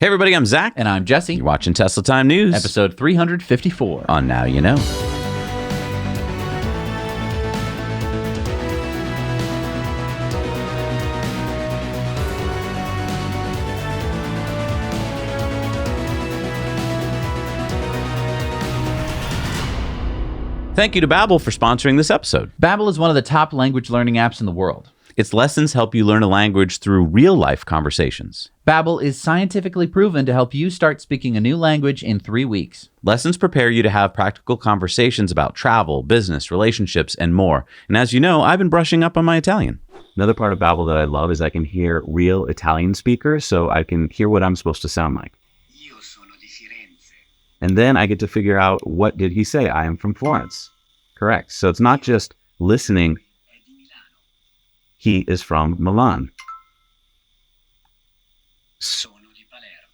Hey everybody, I'm Zach. And I'm Jesse. You're watching Tesla Time News. Episode 354. On Now You Know. Thank you to Babbel for sponsoring this episode. Babbel is one of the top language learning apps in the world. Its lessons help you learn a language through real-life conversations. Babbel is scientifically proven to help you start speaking a new language in 3 weeks. Lessons prepare you to have practical conversations about travel, business, relationships, and more. And as you know, I've been brushing up on my Italian. Another part of Babbel that I love is I can hear real Italian speakers, so I can hear what I'm supposed to sound like. Io sono di Firenze. And then I get to figure out, what did he say? I am from Florence. Correct. So it's not just listening. È di Milano. He is from Milan. Sono di Palermo.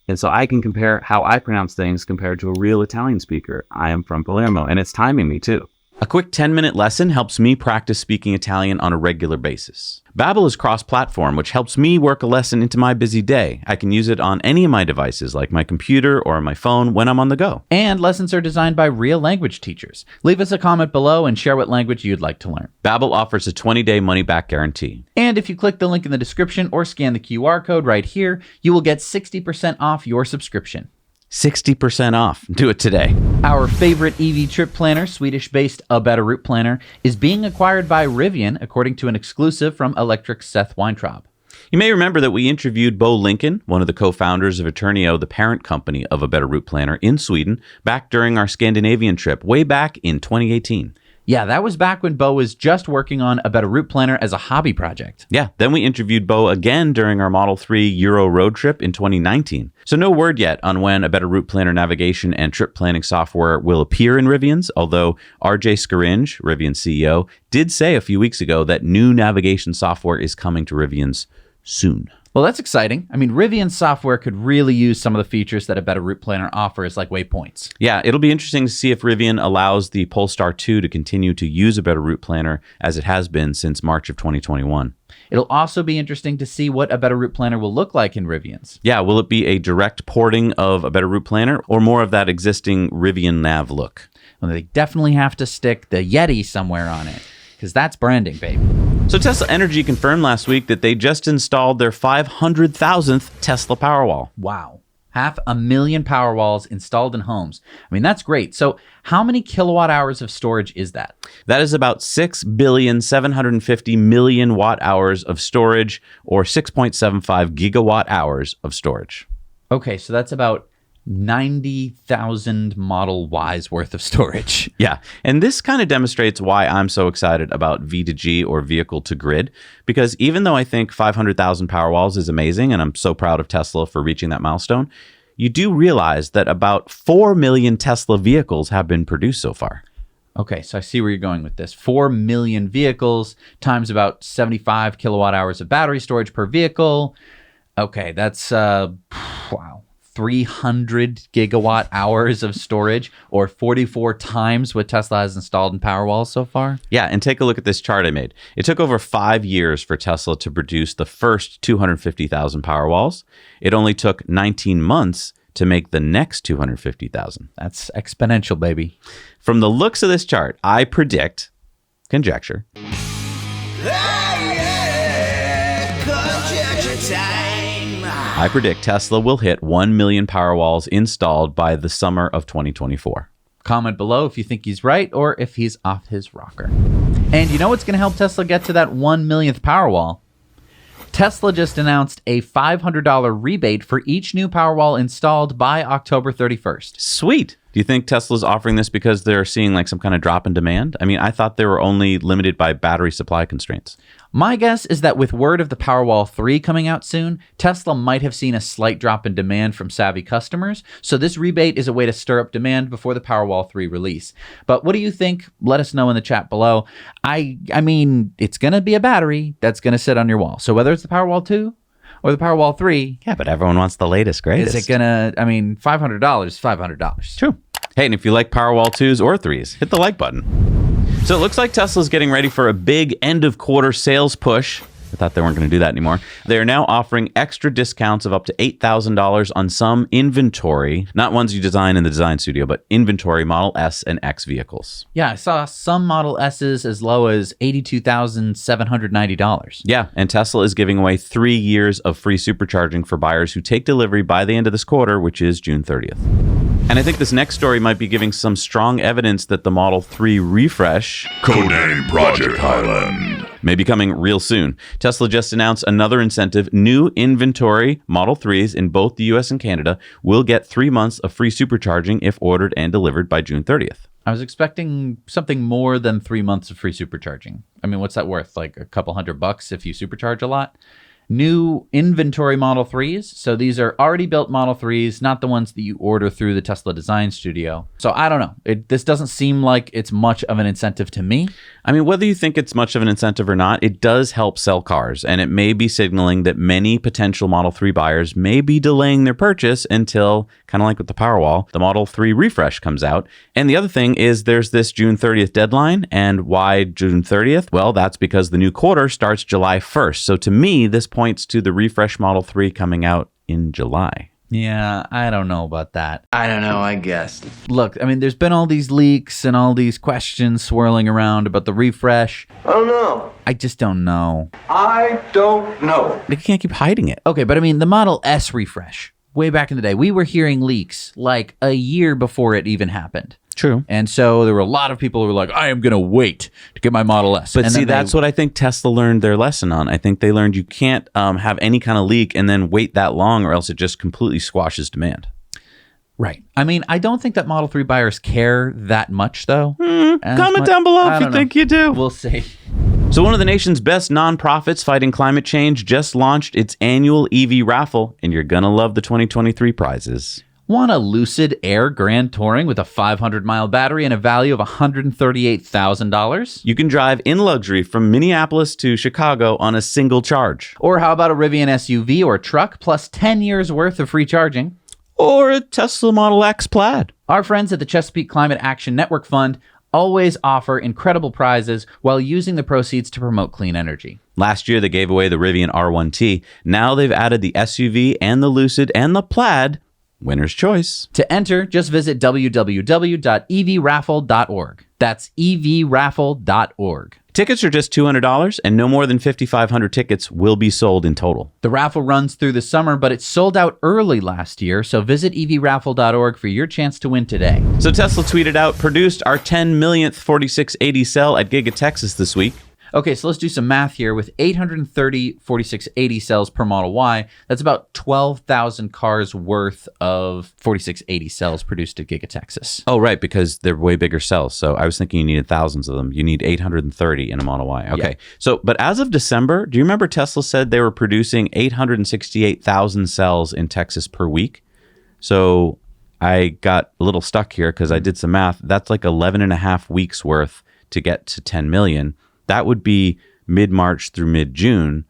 And so I can compare how I pronounce things compared to a real Italian speaker. I am from Palermo, and it's timing me too. A quick 10-minute lesson helps me practice speaking Italian on a regular basis. Babbel is cross-platform, which helps me work a lesson into my busy day. I can use it on any of my devices, like my computer or my phone, when I'm on the go. And lessons are designed by real language teachers. Leave us a comment below and share what language you'd like to learn. Babbel offers a 20-day money-back guarantee. And if you click the link in the description or scan the QR code right here, you will get 60% off your subscription. 60% off. Do it today. Our favorite EV trip planner, Swedish-based A Better Route Planner, is being acquired by Rivian, according to an exclusive from Electric Seth Weintraub. You may remember that we interviewed Bo Lincoln, one of the co-founders of Eternio, the parent company of A Better Route Planner in Sweden, back during our Scandinavian trip, way back in 2018. Yeah, that was back when Bo was just working on A Better Route Planner as a hobby project. Yeah, then we interviewed Bo again during our Model 3 Euro road trip in 2019. So no word yet on when A Better Route Planner navigation and trip planning software will appear in Rivians, although RJ Scaringe, Rivian CEO, did say a few weeks ago that new navigation software is coming to Rivians soon. Well, that's exciting. I mean, Rivian software could really use some of the features that A Better Route Planner offers, like waypoints. Yeah, it'll be interesting to see if Rivian allows the Polestar 2 to continue to use A Better Route Planner as it has been since March of 2021. It'll also be interesting to see what A Better Route Planner will look like in Rivians. Yeah, will it be a direct porting of A Better Route Planner or more of that existing Rivian nav look? Well, they definitely have to stick the Yeti somewhere on it, because that's branding, baby. So Tesla Energy confirmed last week that they just installed their 500,000th Tesla Powerwall. Wow. 500,000 Powerwalls installed in homes. I mean, that's great. So how many kilowatt hours of storage is that? That is about 6,750,000,000 watt hours of storage, or 6.75 gigawatt hours of storage. Okay, so that's about 90,000 Model Ys worth of storage. Yeah, and this kind of demonstrates why I'm so excited about V2G, or vehicle to grid, because even though I think 500,000 Powerwalls is amazing, and I'm so proud of Tesla for reaching that milestone, you do realize that about 4 million Tesla vehicles have been produced so far. Okay, so I see where you're going with this. 4 million vehicles times about 75 kilowatt hours of battery storage per vehicle. Okay, that's, wow. 300 gigawatt hours of storage, or 44 times what Tesla has installed in Powerwalls so far. Yeah, and take a look at this chart I made. It took over 5 years for Tesla to produce the first 250,000 Powerwalls. It only took 19 months to make the next 250,000. That's exponential, baby. From the looks of this chart, I predict, conjecture, I predict Tesla will hit 1 million Powerwalls installed by the summer of 2024. Comment below if you think he's right or if he's off his rocker. And you know what's going to help Tesla get to that 1 millionth Powerwall? Tesla just announced a $500 rebate for each new Powerwall installed by October 31st. Sweet. Do you think Tesla's offering this because they're seeing like some kind of drop in demand? I mean, I thought they were only limited by battery supply constraints. My guess is that with word of the Powerwall 3 coming out soon, Tesla might have seen a slight drop in demand from savvy customers, so this rebate is a way to stir up demand before the Powerwall 3 release. But what do you think? Let us know in the chat below. I mean, it's going to be a battery that's going to sit on your wall. So whether it's the Powerwall 2 or the Powerwall 3... Yeah, but everyone wants the latest, greatest. Is it going to... I mean, $500, $500. True. Hey, and if you like Powerwall 2s or 3s, hit the like button. So it looks like Tesla's getting ready for a big end-of-quarter sales push. I thought they weren't going to do that anymore. They are now offering extra discounts of up to $8,000 on some inventory, not ones you design in the design studio, but inventory Model S and X vehicles. Yeah, I saw some Model S's as low as $82,790. Yeah, and Tesla is giving away 3 years of free supercharging for buyers who take delivery by the end of this quarter, which is June 30th. And I think this next story might be giving some strong evidence that the Model 3 refresh, Codename Project Highland, may be coming real soon. Tesla just announced another incentive. New inventory Model 3s in both the US and Canada will get 3 months of free supercharging if ordered and delivered by June 30th. I was expecting something more than 3 months of free supercharging. I mean, what's that worth? Like a couple $100 if you supercharge a lot? New inventory Model 3s. So these are already built Model 3s, not the ones that you order through the Tesla Design Studio. So I don't know. This doesn't seem like it's much of an incentive to me. I mean, whether you think it's much of an incentive or not, it does help sell cars, and it may be signaling that many potential Model 3 buyers may be delaying their purchase until, kind of like with the Powerwall, the Model 3 refresh comes out. And the other thing is there's this June 30th deadline, and why June 30th? Well, that's because the new quarter starts July 1st. So to me, this points to the refresh Model 3 coming out in July. Yeah, I don't know about that. I don't know, I guess. Look, I mean, there's been all these leaks and all these questions swirling around about the refresh. I don't know. I just don't know. I don't know. They can't keep hiding it. Okay, but I mean, the Model S refresh, way back in the day, we were hearing leaks like a year before it even happened. True. And so there were a lot of people who were like, I am going to wait to get my Model S. But and see, that's what I think Tesla learned their lesson on. I think they learned you can't have any kind of leak and then wait that long, or else it just completely squashes demand. Right. I mean, I don't think that Model 3 buyers care that much, though. Comment down below if you think you do. We'll see. So one of the nation's best nonprofits fighting climate change just launched its annual EV raffle, and you're going to love the 2023 prizes. Want a Lucid Air Grand Touring with a 500-mile battery and a value of $138,000? You can drive in luxury from Minneapolis to Chicago on a single charge. Or how about a Rivian SUV or truck plus 10 years worth of free charging? Or a Tesla Model X Plaid. Our friends at the Chesapeake Climate Action Network Fund always offer incredible prizes while using the proceeds to promote clean energy. Last year, they gave away the Rivian R1T. Now they've added the SUV and the Lucid and the Plaid. Winner's choice. To enter, just visit www.evraffle.org. That's evraffle.org. Tickets are just $200, and no more than 5,500 tickets will be sold in total. The raffle runs through the summer, but it sold out early last year, so visit evraffle.org for your chance to win today. So Tesla tweeted out, produced our 10 millionth 4680 cell at Giga Texas this week. Okay, so let's do some math here. With 830 4680 cells per Model Y, that's about 12,000 cars worth of 4680 cells produced at Giga Texas. Oh, right, because they're way bigger cells. So I was thinking you needed thousands of them. You need 830 in a Model Y. Okay. Yeah. So, but as of December, do you remember Tesla said they were producing 868,000 cells in Texas per week? So I got a little stuck here because I did some math. That's like 11 and a half weeks worth to get to 10 million. That would be mid-March through mid-June,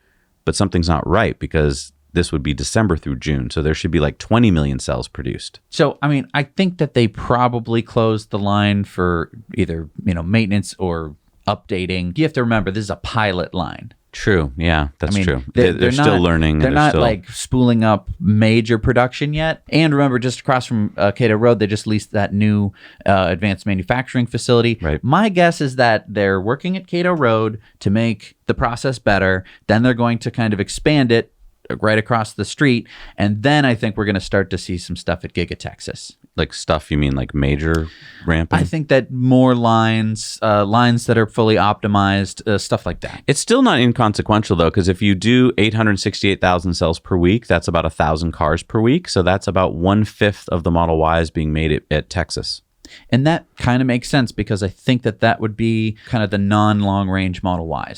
but something's not right because this would be December through June. So there should be like 20 million cells produced. So, I mean, I think that they probably closed the line for either, maintenance or updating. You have to remember, this is a pilot line. True. Yeah, that's true. They're still learning. They're not still like spooling up major production yet. And remember, just across from Cato Road, they just leased that new advanced manufacturing facility. Right. My guess is that they're working at Cato Road to make the process better. Then they're going to kind of expand it right across the street. And then I think we're going to start to see some stuff at Giga Texas. Like stuff, you mean like major ramping? I think that more lines that are fully optimized, stuff like that. It's still not inconsequential, though, because if you do 868,000 cells per week, that's about 1,000 cars per week. So that's about 1/5 of the Model Ys being made at Texas. And that kind of makes sense because I think that would be kind of the non-long range Model Ys.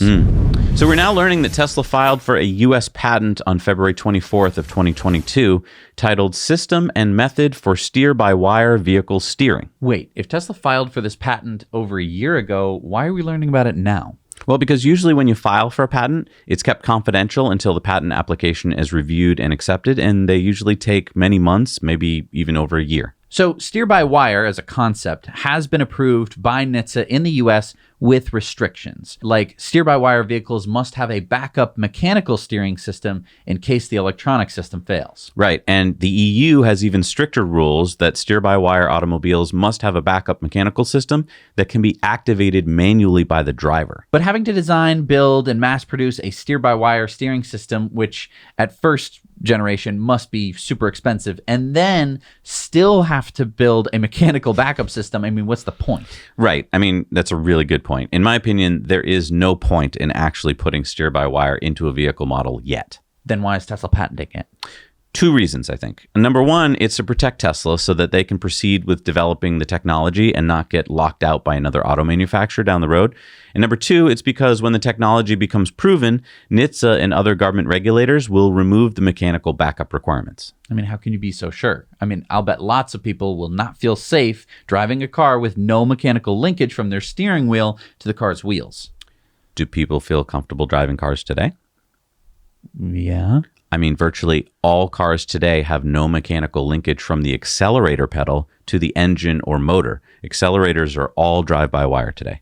So we're now learning that Tesla filed for a U.S. patent on February 24th of 2022 titled System and Method for Steer-by-Wire Vehicle Steering. Wait, if Tesla filed for this patent over a year ago, why are we learning about it now? Well, because usually when you file for a patent, it's kept confidential until the patent application is reviewed and accepted, and they usually take many months, maybe even over a year. So steer-by-wire as a concept has been approved by NHTSA in the US with restrictions. Like steer-by-wire vehicles must have a backup mechanical steering system in case the electronic system fails. Right. And the EU has even stricter rules that steer-by-wire automobiles must have a backup mechanical system that can be activated manually by the driver. But having to design, build, and mass produce a steer-by-wire steering system, which at first generation must be super expensive, and then still have to build a mechanical backup system, I mean, what's the point? Right. I mean, that's a really good point. In my opinion, there is no point in actually putting steer-by-wire into a vehicle model yet. Then why is Tesla patenting it? Two reasons, I think. Number one, it's to protect Tesla so that they can proceed with developing the technology and not get locked out by another auto manufacturer down the road. And number two, it's because when the technology becomes proven, NHTSA and other government regulators will remove the mechanical backup requirements. I mean, how can you be so sure? I mean, I'll bet lots of people will not feel safe driving a car with no mechanical linkage from their steering wheel to the car's wheels. Do people feel comfortable driving cars today? Yeah. I mean, virtually all cars today have no mechanical linkage from the accelerator pedal to the engine or motor. Accelerators are all drive-by-wire today.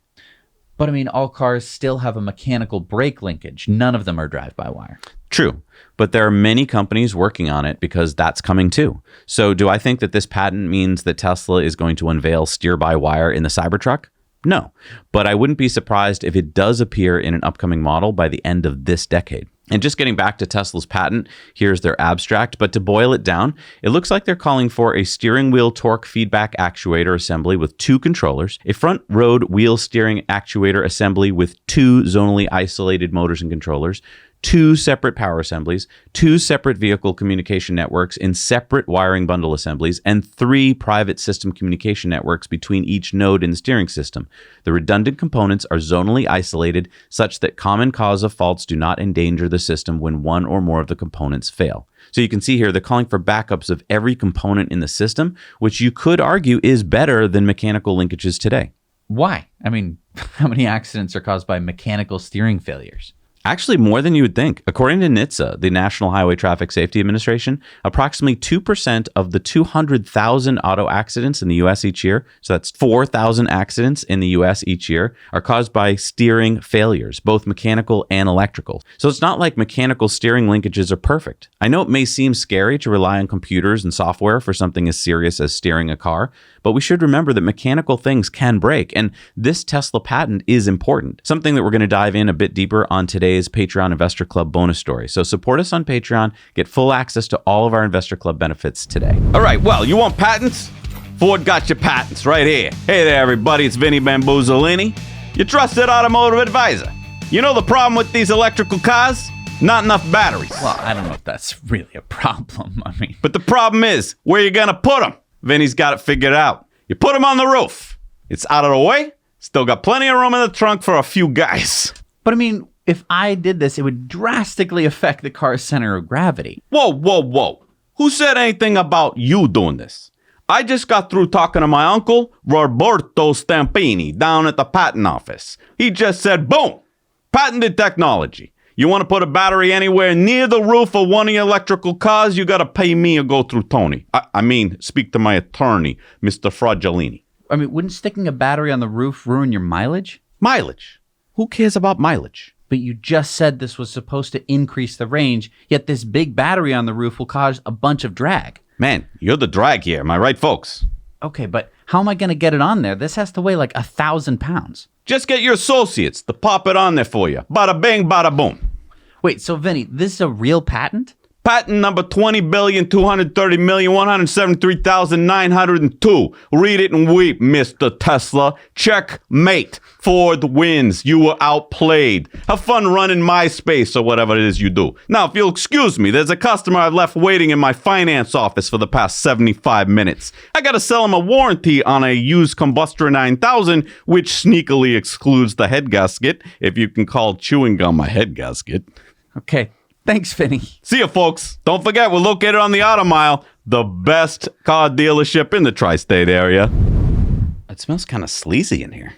But I mean, all cars still have a mechanical brake linkage. None of them are drive-by-wire. True, but there are many companies working on it because that's coming too. So do I think that this patent means that Tesla is going to unveil steer-by-wire in the Cybertruck? No, but I wouldn't be surprised if it does appear in an upcoming model by the end of this decade. And just getting back to Tesla's patent, here's their abstract, but to boil it down, it looks like they're calling for a steering wheel torque feedback actuator assembly with 2 controllers, a front road wheel steering actuator assembly with 2 zonally isolated motors and controllers, 2 separate power assemblies, 2 separate vehicle communication networks in separate wiring bundle assemblies, and 3 private system communication networks between each node in the steering system. The redundant components are zonally isolated such that common cause of faults do not endanger the system when one or more of the components fail. So you can see here, they're calling for backups of every component in the system, which you could argue is better than mechanical linkages today. Why? I mean, how many accidents are caused by mechanical steering failures? Actually, more than you would think. According to NHTSA, the National Highway Traffic Safety Administration, approximately 2% of the 200,000 auto accidents in the U.S. each year, so that's 4,000 accidents in the U.S. each year, are caused by steering failures, both mechanical and electrical. So it's not like mechanical steering linkages are perfect. I know it may seem scary to rely on computers and software for something as serious as steering a car, but we should remember that mechanical things can break, and this Tesla patent is important. Something that we're going to dive in a bit deeper on today's Patreon Investor Club bonus story. So support us on Patreon, get full access to all of our Investor Club benefits today. All right, well, you want patents? Ford got your patents right here. Hey there, everybody, it's Vinny Bamboozolini, your trusted automotive advisor. You know the problem with these electrical cars? Not enough batteries. Well, I don't know if that's really a problem. I mean, But the problem is, where you gonna put them? Vinny's got it figured out. You put them on the roof. It's out of the way. Still got plenty of room in the trunk for a few guys. but I mean, if I did this, it would drastically affect the car's center of gravity. Whoa, whoa, whoa. Who said anything about you doing this? I just got through talking to my uncle, Roberto Stampini, down at the patent office. He just said, boom, patented technology. You want to put a battery anywhere near the roof of one of your electrical cars, you got to pay me or go through Tony. I mean, speak to my attorney, Mr. Fragilini. I mean, wouldn't sticking a battery on the roof ruin your mileage? Mileage. Who cares about mileage? But you just said this was supposed to increase the range, yet this big battery on the roof will cause a bunch of drag. Man, you're the drag here, am I right, folks? Okay, but how am I going to get it on there? This has to weigh like 1,000 pounds. Just get your associates to pop it on there for you. Bada bing, bada boom. Wait, so Vinny, this is a real patent? Patent number 20,230,173,902. Read it and weep, Mr. Tesla. Checkmate. Ford wins. You were outplayed. Have fun running MySpace or whatever it is you do. Now, if you'll excuse me, there's a customer I've left waiting in my finance office for the past 75 minutes. I gotta sell him a warranty on a used Combustor 9000, which sneakily excludes the head gasket, if you can call chewing gum a head gasket. Okay, thanks, Vinny. See you, folks. Don't forget, we're located on the Auto Mile, the best car dealership in the tri-state area. It smells kind of sleazy in here.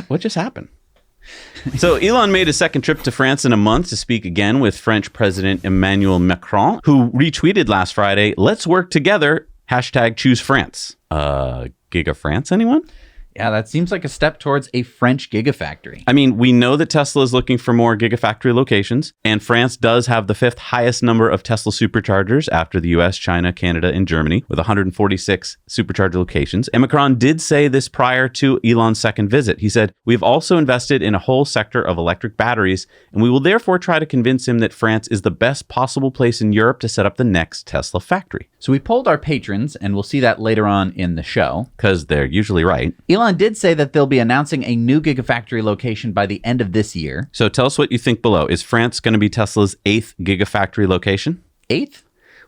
What just happened? So Elon made a second trip to France in a month to speak again with French President Emmanuel Macron, who retweeted last Friday, "Let's work together, Hashtag choose France. GigaFrance, anyone? Yeah, that seems like a step towards a French gigafactory. I mean, we know that Tesla is looking for more gigafactory locations, and France does have the 5th highest number of Tesla superchargers after the US, China, Canada, and Germany, with 146 supercharger locations. And Macron did say this prior to Elon's second visit. He said, "We've also invested in a whole sector of electric batteries, and we will therefore try to convince him that France is the best possible place in Europe to set up the next Tesla factory." So we polled our patrons, and we'll see that later on in the show. Because they're usually right. Elon did say that they'll be announcing a new gigafactory location by the end of this year. So tell us what you think below. Is France going to be Tesla's 8th gigafactory location? 8th?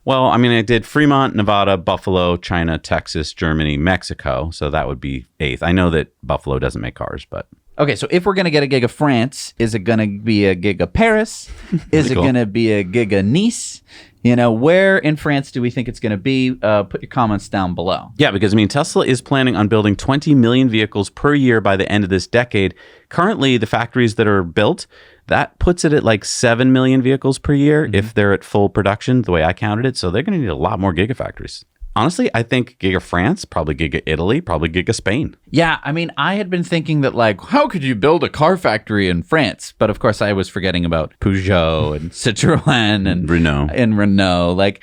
Well, I mean, I did Fremont, Nevada, Buffalo, China, Texas, Germany, Mexico. So that would be 8th. I know that Buffalo doesn't make cars, but... Okay, so if we're going to get a Giga France, is it going to be a Giga Paris? Is it going to be a Giga Nice? You know, where in France do we think it's going to be? Put your comments down below. Yeah, because, I mean, Tesla is planning on building 20 million vehicles per year by the end of this decade. Currently, the factories that are built, that puts it at like 7 million vehicles per year if they're at full production, the way I counted it. So they're going to need a lot more gigafactories. Honestly, I think Giga France, probably Giga Italy, probably Giga Spain. Yeah, I mean, I had been thinking that, like, how could you build a car factory in France? But of course, I was forgetting about Peugeot and Citroën and Renault. Like,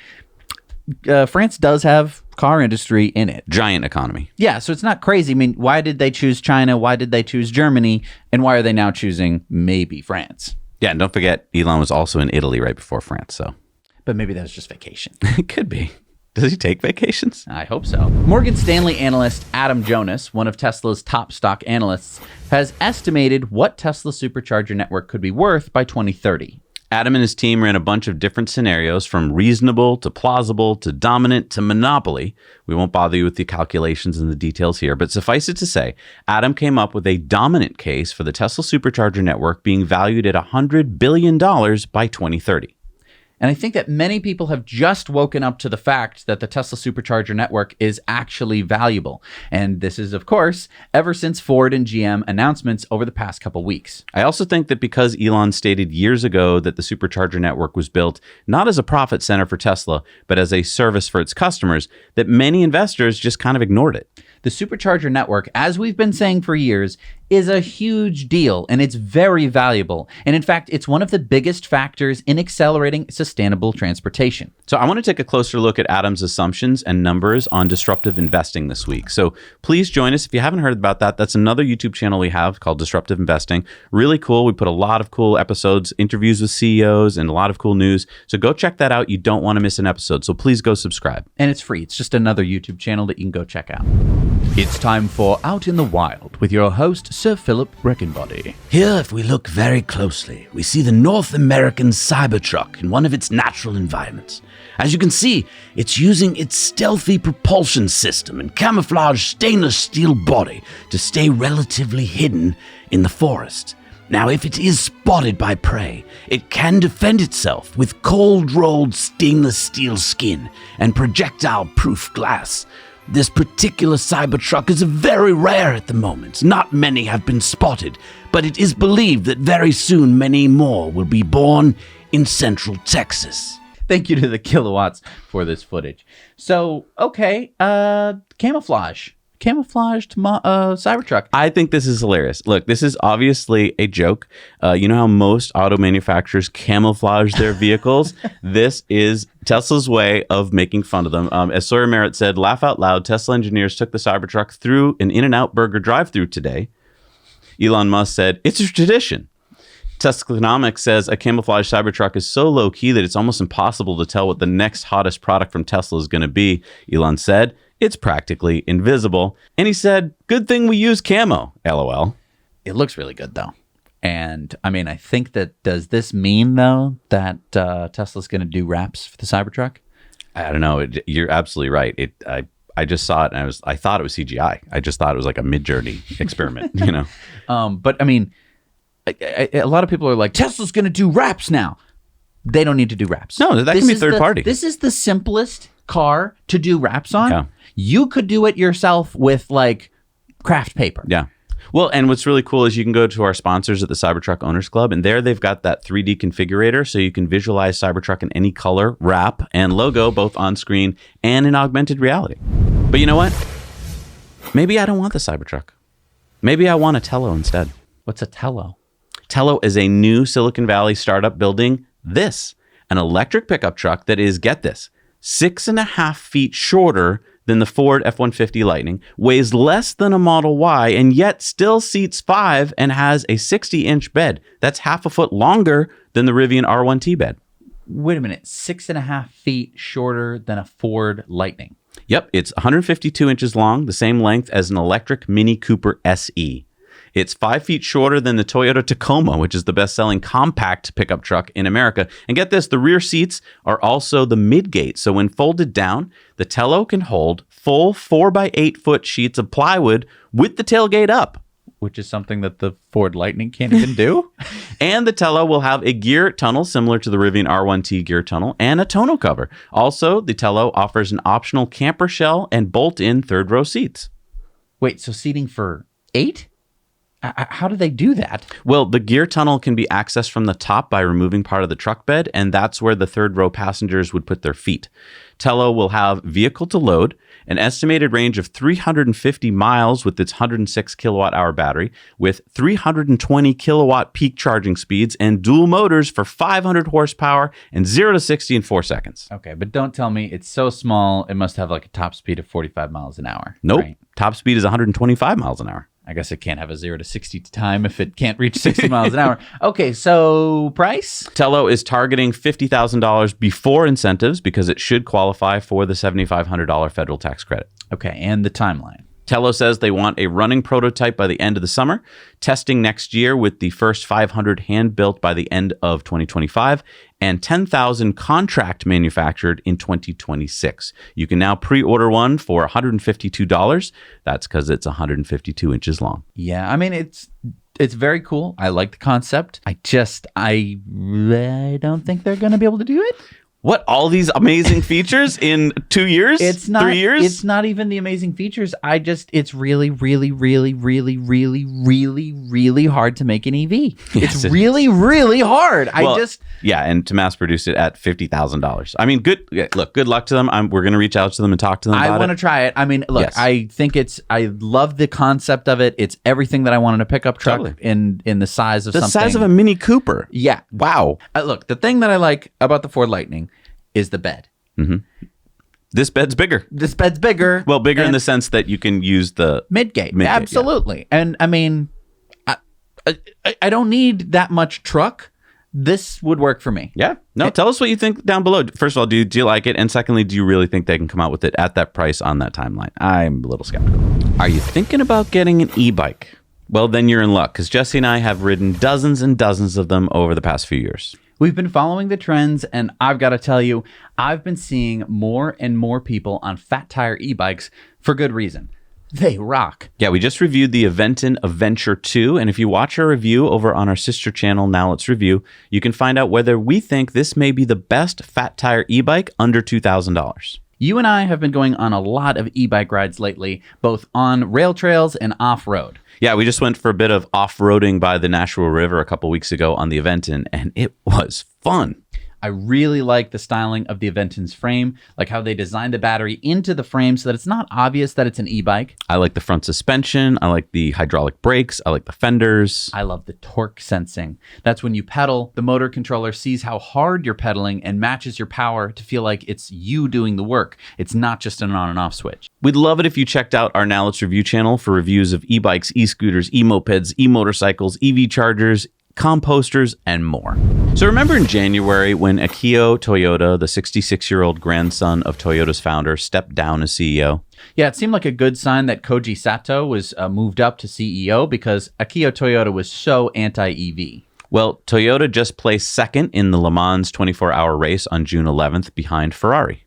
France does have car industry in it. Giant economy. Yeah, so it's not crazy. I mean, why did they choose China? Why did they choose Germany? And why are they now choosing maybe France? Yeah, and don't forget, Elon was also in Italy right before France, so. But maybe that was just vacation. It could be. Does he take vacations? I hope so. Morgan Stanley analyst Adam Jonas, one of Tesla's top stock analysts, has estimated what Tesla Supercharger network could be worth by 2030. Adam and his team ran a bunch of different scenarios, from reasonable to plausible to dominant to monopoly. We won't bother you with the calculations and the details here, but suffice it to say, Adam came up with a dominant case for the Tesla Supercharger network being valued at $100 billion by 2030. And I think that many people have just woken up to the fact that the Tesla Supercharger network is actually valuable. And this is, of course, ever since Ford and GM announcements over the past couple weeks. I also think that because Elon stated years ago that the Supercharger network was built not as a profit center for Tesla, but as a service for its customers, that many investors just kind of ignored it. The Supercharger network, as we've been saying for years, is a huge deal, and it's very valuable. And in fact, it's one of the biggest factors in accelerating sustainable transportation. So I want to take a closer look at Adam's assumptions and numbers on disruptive investing this week. So please join us. If you haven't heard about that, that's another YouTube channel we have called Disruptive Investing. Really cool. We put a lot of cool episodes, interviews with CEOs, and a lot of cool news. So go check that out. You don't want to miss an episode. So please go subscribe. And it's free. It's just another YouTube channel that you can go check out. It's time for Out in the Wild with your host, Sir Philip Breckenbody. Here, if we look very closely, we see the North American Cybertruck in one of its natural environments. As you can see, it's using its stealthy propulsion system and camouflaged stainless steel body to stay relatively hidden in the forest. Now, if it is spotted by prey, it can defend itself with cold-rolled stainless steel skin and projectile-proof glass. This particular Cybertruck is very rare at the moment. Not many have been spotted, but it is believed that very soon many more will be born in Central Texas. Thank you to the Kilowatts for this footage. So, okay, camouflaged Cybertruck. I think this is hilarious. Look, this is obviously a joke. You know how most auto manufacturers camouflage their vehicles? This is Tesla's way of making fun of them. As Sawyer Merritt said, laugh out loud, Tesla engineers took the Cybertruck through an In-N-Out burger drive-thru today. Elon Musk said, it's a tradition. Teslanomics says a camouflage Cybertruck is so low-key that it's almost impossible to tell what the next hottest product from Tesla is going to be. Elon said, it's practically invisible. And he said, good thing we use camo, LOL. It looks really good, though. And, I mean, I think that, does this mean, though, that Tesla's going to do wraps for the Cybertruck? I don't know. You're absolutely right. I just saw it, and I thought it was CGI. I just thought it was like a Mid-Journey experiment, you know? But, I mean, a lot of people are like, Tesla's going to do wraps now. They don't need to do wraps. No, that can be third party. This is the simplest car to do wraps on. Yeah. You could do it yourself with, like, craft paper. Yeah. Well, and what's really cool is you can go to our sponsors at the Cybertruck Owners Club, and there they've got that 3D configurator, so you can visualize Cybertruck in any color, wrap, and logo, both on screen and in augmented reality. But you know what? Maybe I don't want the Cybertruck. Maybe I want a Tello instead. What's a Tello? Tello is a new Silicon Valley startup building this, an electric pickup truck that is, get this, 6.5 feet shorter than the Ford F-150 Lightning, weighs less than a Model Y, and yet still seats 5 and has a 60-inch bed. That's half a foot longer than the Rivian R1T bed. Wait a minute, 6.5 feet shorter than a Ford Lightning. Yep, it's 152 inches long, the same length as an electric Mini Cooper SE. It's 5 feet shorter than the Toyota Tacoma, which is the best-selling compact pickup truck in America. And get this, the rear seats are also the midgate. So when folded down, the Tello can hold full 4x8-foot sheets of plywood with the tailgate up. Which is something that the Ford Lightning can't even do. And the Tello will have a gear tunnel similar to the Rivian R1T gear tunnel and a tonneau cover. Also, the Tello offers an optional camper shell and bolt-in third-row seats. Wait, so seating for 8? How do they do that? Well, the gear tunnel can be accessed from the top by removing part of the truck bed, and that's where the third row passengers would put their feet. Tello will have vehicle to load, an estimated range of 350 miles with its 106 kilowatt hour battery, with 320 kilowatt peak charging speeds and dual motors for 500 horsepower and 0 to 60 in 4 seconds. Okay, but don't tell me it's so small it must have like a top speed of 45 miles an hour. Nope. Right? Top speed is 125 miles an hour. I guess it can't have a 0 to 60 time if it can't reach 60 miles an hour. Okay, so price? Tello is targeting $50,000 before incentives because it should qualify for the $7,500 federal tax credit. Okay, and the timeline? Tello says they want a running prototype by the end of the summer, testing next year with the first 500 hand-built by the end of 2025, and 10,000 contract manufactured in 2026. You can now pre-order one for $152. That's because it's 152 inches long. Yeah, I mean, it's very cool. I like the concept. I don't think they're going to be able to do it. What, all these amazing features in 2 years? It's not 3 years? It's not even the amazing features. It's really, really, really, really, really, really, really hard to make an EV. Yes, it's really, really hard. Yeah, and to mass produce it at $50,000. I mean, good luck to them. We're going to reach out to them and talk to them about it. I want to try it. I mean, look, yes. I love the concept of it. It's everything that I want in a pickup truck in the size of something. The size of a Mini Cooper. Yeah. Wow. Look, the thing that I like about the Ford Lightning is the bed. Mm-hmm. This bed's bigger. Well, bigger in the sense that you can use the midgate. Absolutely. Yeah. And I mean, I don't need that much truck. This would work for me. Yeah. No, tell us what you think down below. First of all, do you like it? And secondly, do you really think they can come out with it at that price on that timeline? I'm a little skeptical. Are you thinking about getting an e-bike? Well, then you're in luck because Jesse and I have ridden dozens and dozens of them over the past few years. We've been following the trends, and I've got to tell you, I've been seeing more and more people on fat tire e-bikes for good reason. They rock. Yeah, we just reviewed the Aventon Adventure 2, and if you watch our review over on our sister channel, Now Let's Review, you can find out whether we think this may be the best fat tire e-bike under $2,000. You and I have been going on a lot of e-bike rides lately, both on rail trails and off-road. Yeah, we just went for a bit of off-roading by the Nashua River a couple weeks ago on the Aventon, and it was fun. I really like the styling of the Aventon's frame, like how they designed the battery into the frame so that it's not obvious that it's an e-bike. I like the front suspension. I like the hydraulic brakes. I like the fenders. I love the torque sensing. That's when you pedal, the motor controller sees how hard you're pedaling and matches your power to feel like it's you doing the work. It's not just an on and off switch. We'd love it if you checked out our Now Let's Review channel for reviews of e-bikes, e-scooters, e-mopeds, e-motorcycles, EV chargers, composters, and more. So remember in January when Akio Toyoda, the 66-year-old grandson of Toyota's founder, stepped down as CEO? Yeah, it seemed like a good sign that Koji Sato was moved up to CEO because Akio Toyoda was so anti-EV. Well, Toyota just placed second in the Le Mans 24-hour race on June 11th behind Ferrari.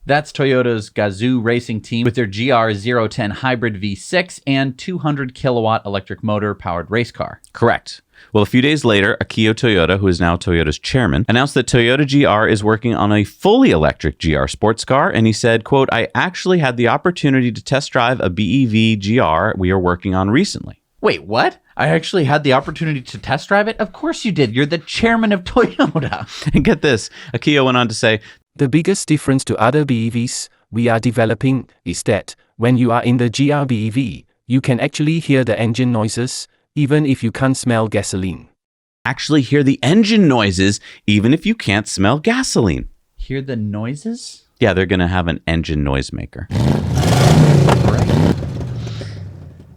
That's Toyota's Gazoo racing team with their GR010 hybrid V6 and 200 kilowatt electric motor powered race car. Correct. Well, a few days later, Akio Toyoda, who is now Toyota's chairman, announced that Toyota GR is working on a fully electric GR sports car. And he said, quote, "I actually had the opportunity to test drive a BEV GR we are working on recently." Wait, what? I actually had the opportunity to test drive it? Of course you did. You're the chairman of Toyota. And get this, Akio went on to say, The biggest difference to other BEVs we are developing is that when you are in the GR BEV, you can actually hear the engine noises, even if you can't smell gasoline. actually hear the engine noises even if you can't smell gasoline. Hear the noises? Yeah, they're going to have an engine noisemaker.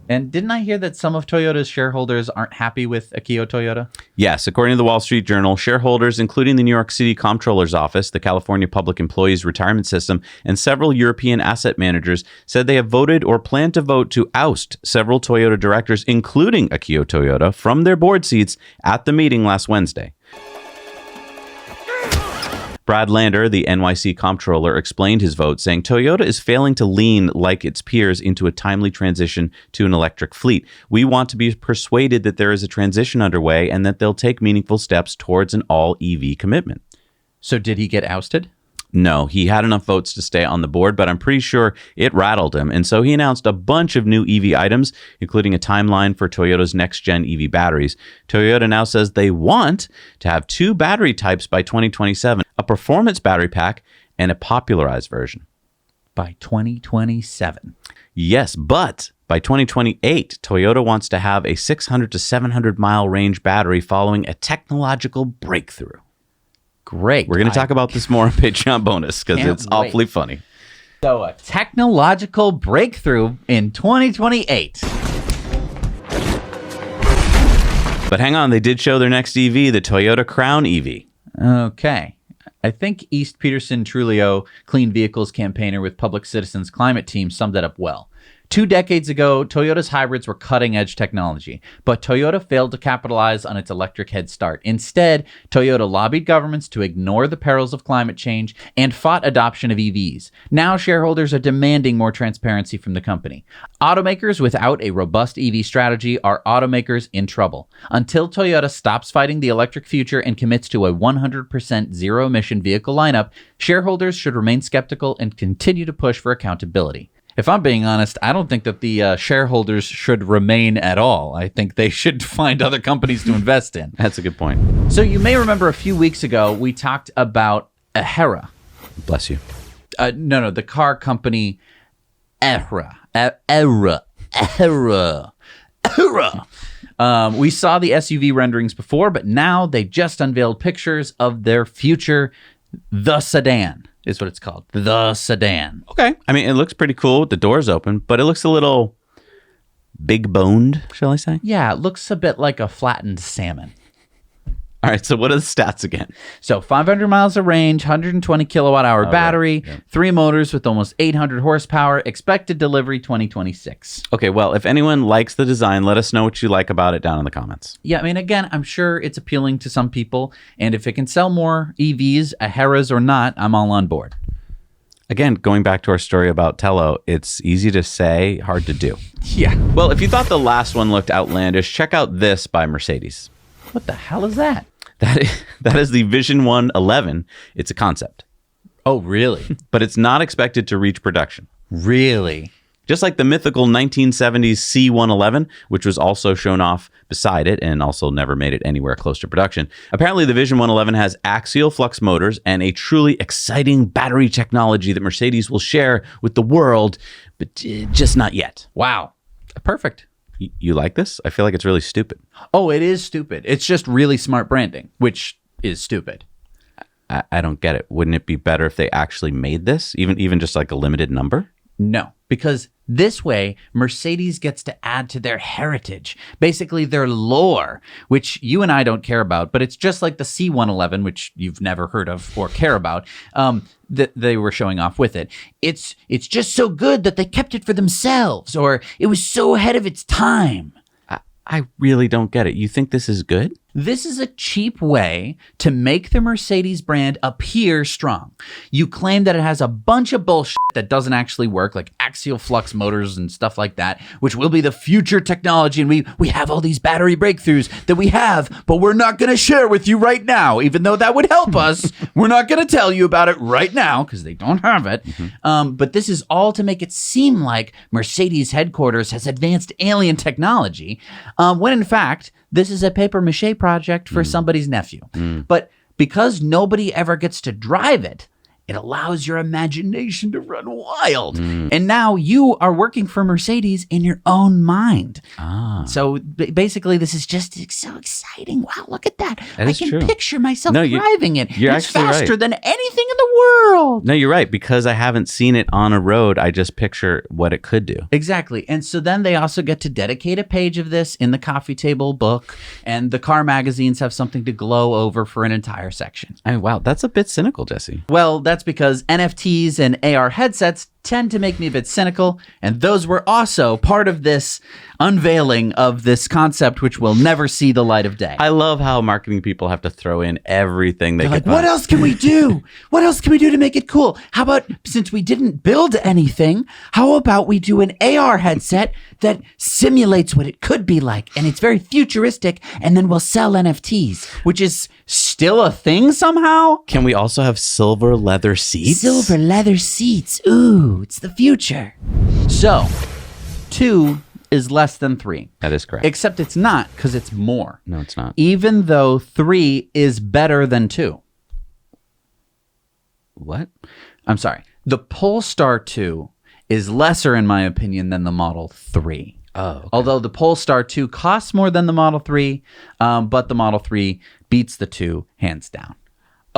And didn't I hear that some of Toyota's shareholders aren't happy with Akio Toyota? Yes, according to the Wall Street Journal, shareholders, including the New York City Comptroller's Office, the California Public Employees Retirement System, and several European asset managers, said they have voted or plan to vote to oust several Toyota directors, including Akio Toyoda, from their board seats at the meeting last Wednesday. Brad Lander, the NYC comptroller, explained his vote, saying Toyota is failing to lean like its peers into a timely transition to an electric fleet. We want to be persuaded that there is a transition underway and that they'll take meaningful steps towards an all-EV commitment. So did he get ousted? No, he had enough votes to stay on the board, but I'm pretty sure it rattled him. And so he announced a bunch of new EV items, including a timeline for Toyota's next-gen EV batteries. Toyota now says they want to have 2 battery types by 2027, a performance battery pack and a popularized version. By 2027. Yes, but by 2028, Toyota wants to have a 600 to 700 mile range battery following a technological breakthrough. Great. We're going to talk about this more in Patreon bonus because Can't it's awfully funny. So a technological breakthrough in 2028. But hang on, they did show their next EV, the Toyota Crown EV. Okay. I think East Peterson Trulio, Clean Vehicles campaigner with Public Citizens Climate Team, summed that up well. 2 decades ago, Toyota's hybrids were cutting-edge technology, but Toyota failed to capitalize on its electric head start. Instead, Toyota lobbied governments to ignore the perils of climate change and fought adoption of EVs. Now, shareholders are demanding more transparency from the company. Automakers without a robust EV strategy are automakers in trouble. Until Toyota stops fighting the electric future and commits to a 100% zero-emission vehicle lineup, shareholders should remain skeptical and continue to push for accountability. If I'm being honest, I don't think that the shareholders should remain at all. I think they should find other companies to invest in. That's a good point. So you may remember a few weeks ago, we talked about Aehra. Bless you. No, the car company Aehra. We saw the SUV renderings before, but now they just unveiled pictures of their future, the sedan. Is what it's called. The sedan. Okay. I mean, it looks pretty cool with the doors open, but it looks a little big boned, shall I say? Yeah, it looks a bit like a flattened salmon. All right. So what are the stats again? So 500 miles of range, 120 kilowatt hour battery, right. Yeah. 3 motors with almost 800 horsepower, expected delivery 2026. Okay. Well, if anyone likes the design, let us know what you like about it down in the comments. Yeah, I mean, again, I'm sure it's appealing to some people. And if it can sell more EVs, Aehras or not, I'm all on board. Again, going back to our story about Tello, it's easy to say, hard to do. Yeah. Well, if you thought the last one looked outlandish, check out this by Mercedes. What the hell is that? That is the Vision 111. It's a concept. Oh, really? But it's not expected to reach production. Really? Just like the mythical 1970s C111, which was also shown off beside it and also never made it anywhere close to production. Apparently, the Vision 111 has axial flux motors and a truly exciting battery technology that Mercedes will share with the world, but just not yet. Wow. Perfect. You like this? I feel like it's really stupid. Oh, it is stupid. It's just really smart branding, which is stupid. I don't get it. Wouldn't it be better if they actually made this, even just like a limited number? No, because this way, Mercedes gets to add to their heritage, basically their lore, which you and I don't care about, but it's just like the C111, which you've never heard of or care about, that they were showing off with it. It's just so good that they kept it for themselves, or it was so ahead of its time. I really don't get it. You think this is good? This is a cheap way to make the Mercedes brand appear strong. You claim that it has a bunch of bullshit that doesn't actually work, like axial flux motors and stuff like that, which will be the future technology. And we have all these battery breakthroughs that we have, but we're not going to share with you right now, even though that would help us. We're not going to tell you about it right now because they don't have it. But this is all to make it seem like Mercedes headquarters has advanced alien technology, when in fact, this is a papier-mâché project for somebody's nephew. But because nobody ever gets to drive it, it allows your imagination to run wild. And now you are working for Mercedes in your own mind. So basically, this is just so exciting. Wow, look at that. I can picture myself driving it. It's faster than anything in the world. No, you're right. Because I haven't seen it on a road, I just picture what it could do. Exactly. And so then they also get to dedicate a page of this in the coffee table book, and the car magazines have something to glow over for an entire section. Wow, that's a bit cynical, Jesse. Well, that's because NFTs and AR headsets tend to make me a bit cynical, and those were also part of this unveiling of this concept, which will never see the light of day. I love how marketing people have to throw in everything they They're can like, what else can we do? What else can we do to make it cool? How about, since we didn't build anything, how about we do an AR headset that simulates what it could be like, and it's very futuristic, and then we'll sell NFTs, which is still a thing somehow? Can we also have silver leather seats? Silver leather seats. Ooh, it's the future. So, 2 is less than 3. That is correct. Except it's not, because it's more. No, it's not. Even though 3 is better than 2. What? I'm sorry. The Polestar 2 is lesser, in my opinion, than the Model 3. Oh, okay. Although the Polestar 2 costs more than the Model 3, but the Model 3 beats the 2 hands down.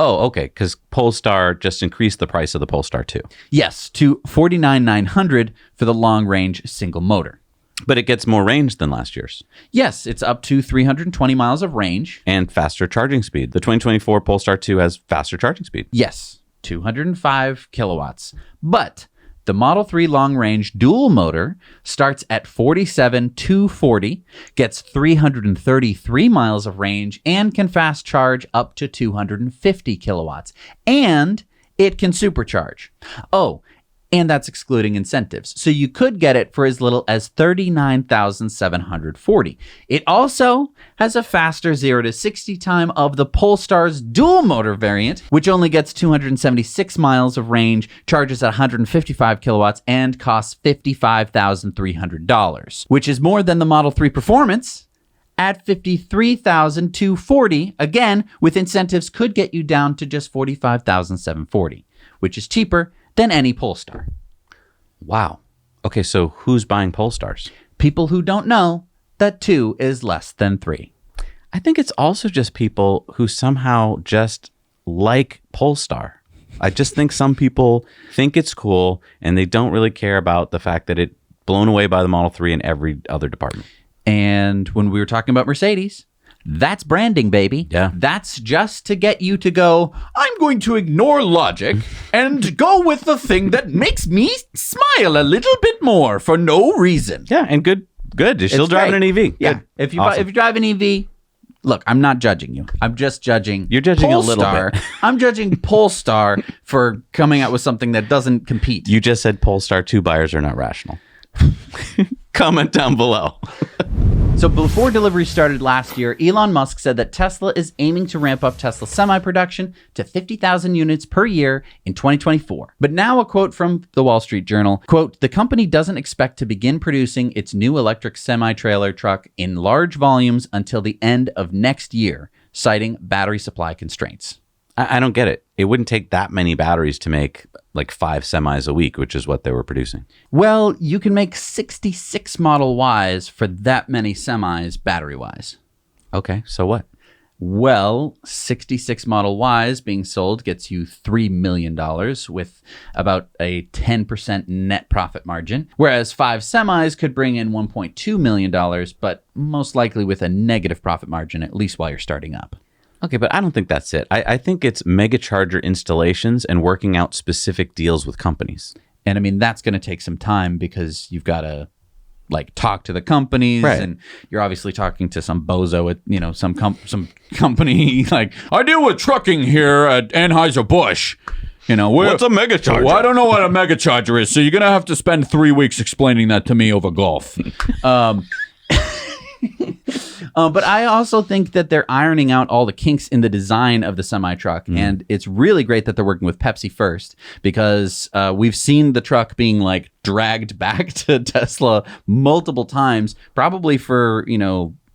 Oh, okay, because Polestar just increased the price of the Polestar 2. Yes, to $49,900 for the long-range single motor. But it gets more range than last year's. Yes, it's up to 320 miles of range. And faster charging speed. The 2024 Polestar 2 has faster charging speed. Yes, 205 kilowatts. But the Model 3 long-range dual motor starts at 47,240, gets 333 miles of range, and can fast charge up to 250 kilowatts. And it can supercharge. Oh, and that's excluding incentives. So you could get it for as little as $39,740. It also has a faster 0 to 60 time of the Polestar's dual motor variant, which only gets 276 miles of range, charges at 155 kilowatts, and costs $55,300, which is more than the Model 3 Performance at $53,240. Again, with incentives could get you down to just $45,740, which is cheaper than any Polestar. Wow. Okay, so who's buying Polestars? People who don't know that 2 is less than 3. I think it's also just people who somehow just like Polestar. I just think some people think it's cool and they don't really care about the fact that it's blown away by the Model 3 in every other department. And when we were talking about Mercedes, that's branding, baby. Yeah. That's just to get you to go, I'm going to ignore logic and go with the thing that makes me smile a little bit more for no reason. Yeah, and good. You're still driving an EV. Yeah. Good. If you Awesome. drive an EV, look, I'm not judging you. I'm just judging. You're judging Polestar. a little bit. I'm judging Polestar for coming out with something that doesn't compete. You just said Polestar 2 buyers are not rational. Comment down below. So before delivery started last year, Elon Musk said that Tesla is aiming to ramp up Tesla semi-production to 50,000 units per year in 2024. But now a quote from the Wall Street Journal, quote, the company doesn't expect to begin producing its new electric semi-trailer truck in large volumes until the end of next year, citing battery supply constraints. I don't get it. It wouldn't take that many batteries to make like 5 semis a week, which is what they were producing. Well, you can make 66 Model Ys for that many semis battery-wise. Okay, so what? Well, 66 Model Ys being sold gets you $3 million with about a 10% net profit margin, whereas 5 semis could bring in $1.2 million, but most likely with a negative profit margin, at least while you're starting up. Okay, but I don't think that's it. I think it's mega charger installations and working out specific deals with companies. And I mean, that's going to take some time because you've got to like talk to the companies, Right. and you're obviously talking to some bozo at some company like, I deal with trucking here at Anheuser-Busch. What's a mega charger? Well, I don't know what a mega charger is, so you're gonna have to spend 3 weeks explaining that to me over golf. But I also think that they're ironing out all the kinks in the design of the semi-truck, and it's really great that they're working with Pepsi first, because we've seen the truck being like dragged back to Tesla multiple times, probably for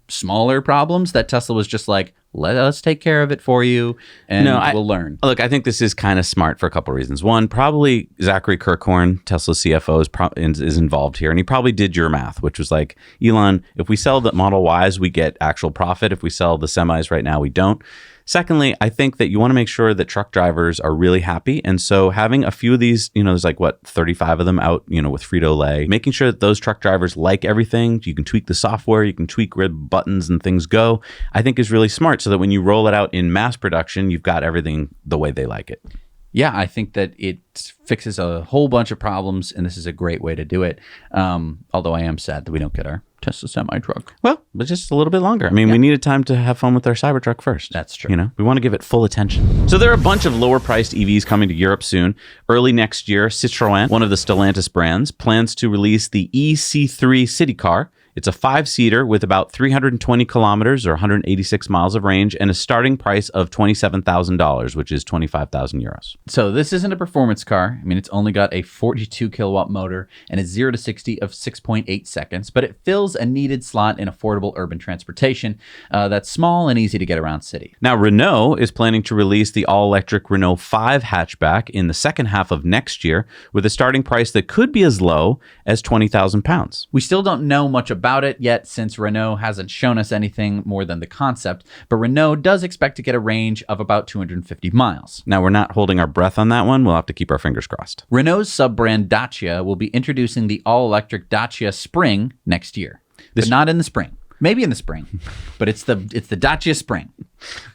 smaller problems that Tesla was just like, let us take care of it for you, and we'll learn. Look, I think this is kind of smart for a couple of reasons. One, probably Zachary Kirkhorn, Tesla's CFO, is involved here, and he probably did your math, which was like, Elon, if we sell the Model Ys, we get actual profit. If we sell the semis right now, we don't. Secondly, I think that you want to make sure that truck drivers are really happy. And so having a few of these, there's like 35 of them out, with Frito-Lay, making sure that those truck drivers like everything. You can tweak the software, you can tweak where buttons and things go, I think is really smart, so that when you roll it out in mass production, you've got everything the way they like it. Yeah, I think that it fixes a whole bunch of problems, and this is a great way to do it. Although I am sad that we don't get our Tesla semi-truck. Well, but just a little bit longer. I mean, we needed time to have fun with our Cybertruck first. That's true. We want to give it full attention. So there are a bunch of lower-priced EVs coming to Europe soon. Early next year, Citroën, one of the Stellantis brands, plans to release the EC3 city car. It's a 5-seater with about 320 kilometers or 186 miles of range and a starting price of $27,000, which is 25,000 euros. So this isn't a performance car. I mean, it's only got a 42 kilowatt motor and a 0 to 60 of 6.8 seconds, but it fills a needed slot in affordable urban transportation that's small and easy to get around city. Now, Renault is planning to release the all-electric Renault 5 hatchback in the second half of next year with a starting price that could be as low as £20,000. We still don't know much about it yet, since Renault hasn't shown us anything more than the concept, but Renault does expect to get a range of about 250 miles. Now, we're not holding our breath on that one. We'll have to keep our fingers crossed. Renault's sub-brand Dacia will be introducing the all-electric Dacia Spring next year. But not in the spring. Maybe in the spring, but it's the Dacia Spring.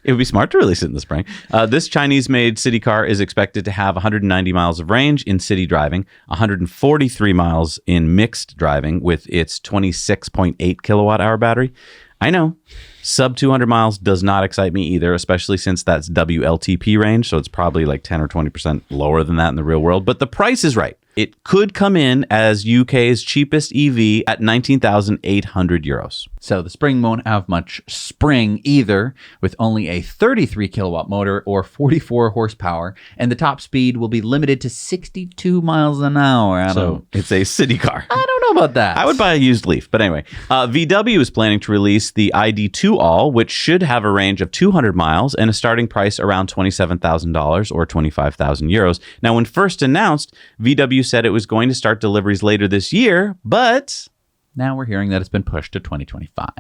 It would be smart to release it in the spring. This Chinese-made city car is expected to have 190 miles of range in city driving, 143 miles in mixed driving with its 26.8 kilowatt-hour battery. I know, sub 200 miles does not excite me either, especially since that's WLTP range, so it's probably like 10 or 20% lower than that in the real world. But the price is right. It could come in as UK's cheapest EV at 19,800 euros. So the Spring won't have much spring either, with only a 33 kilowatt motor or 44 horsepower, and the top speed will be limited to 62 miles an hour. So it's a city car. I don't know about that. I would buy a used Leaf, but anyway. VW is planning to release the ID2 All, which should have a range of 200 miles and a starting price around $27,000 or 25,000 euros. Now, when first announced, VW said it was going to start deliveries later this year, but now we're hearing that it's been pushed to 2025.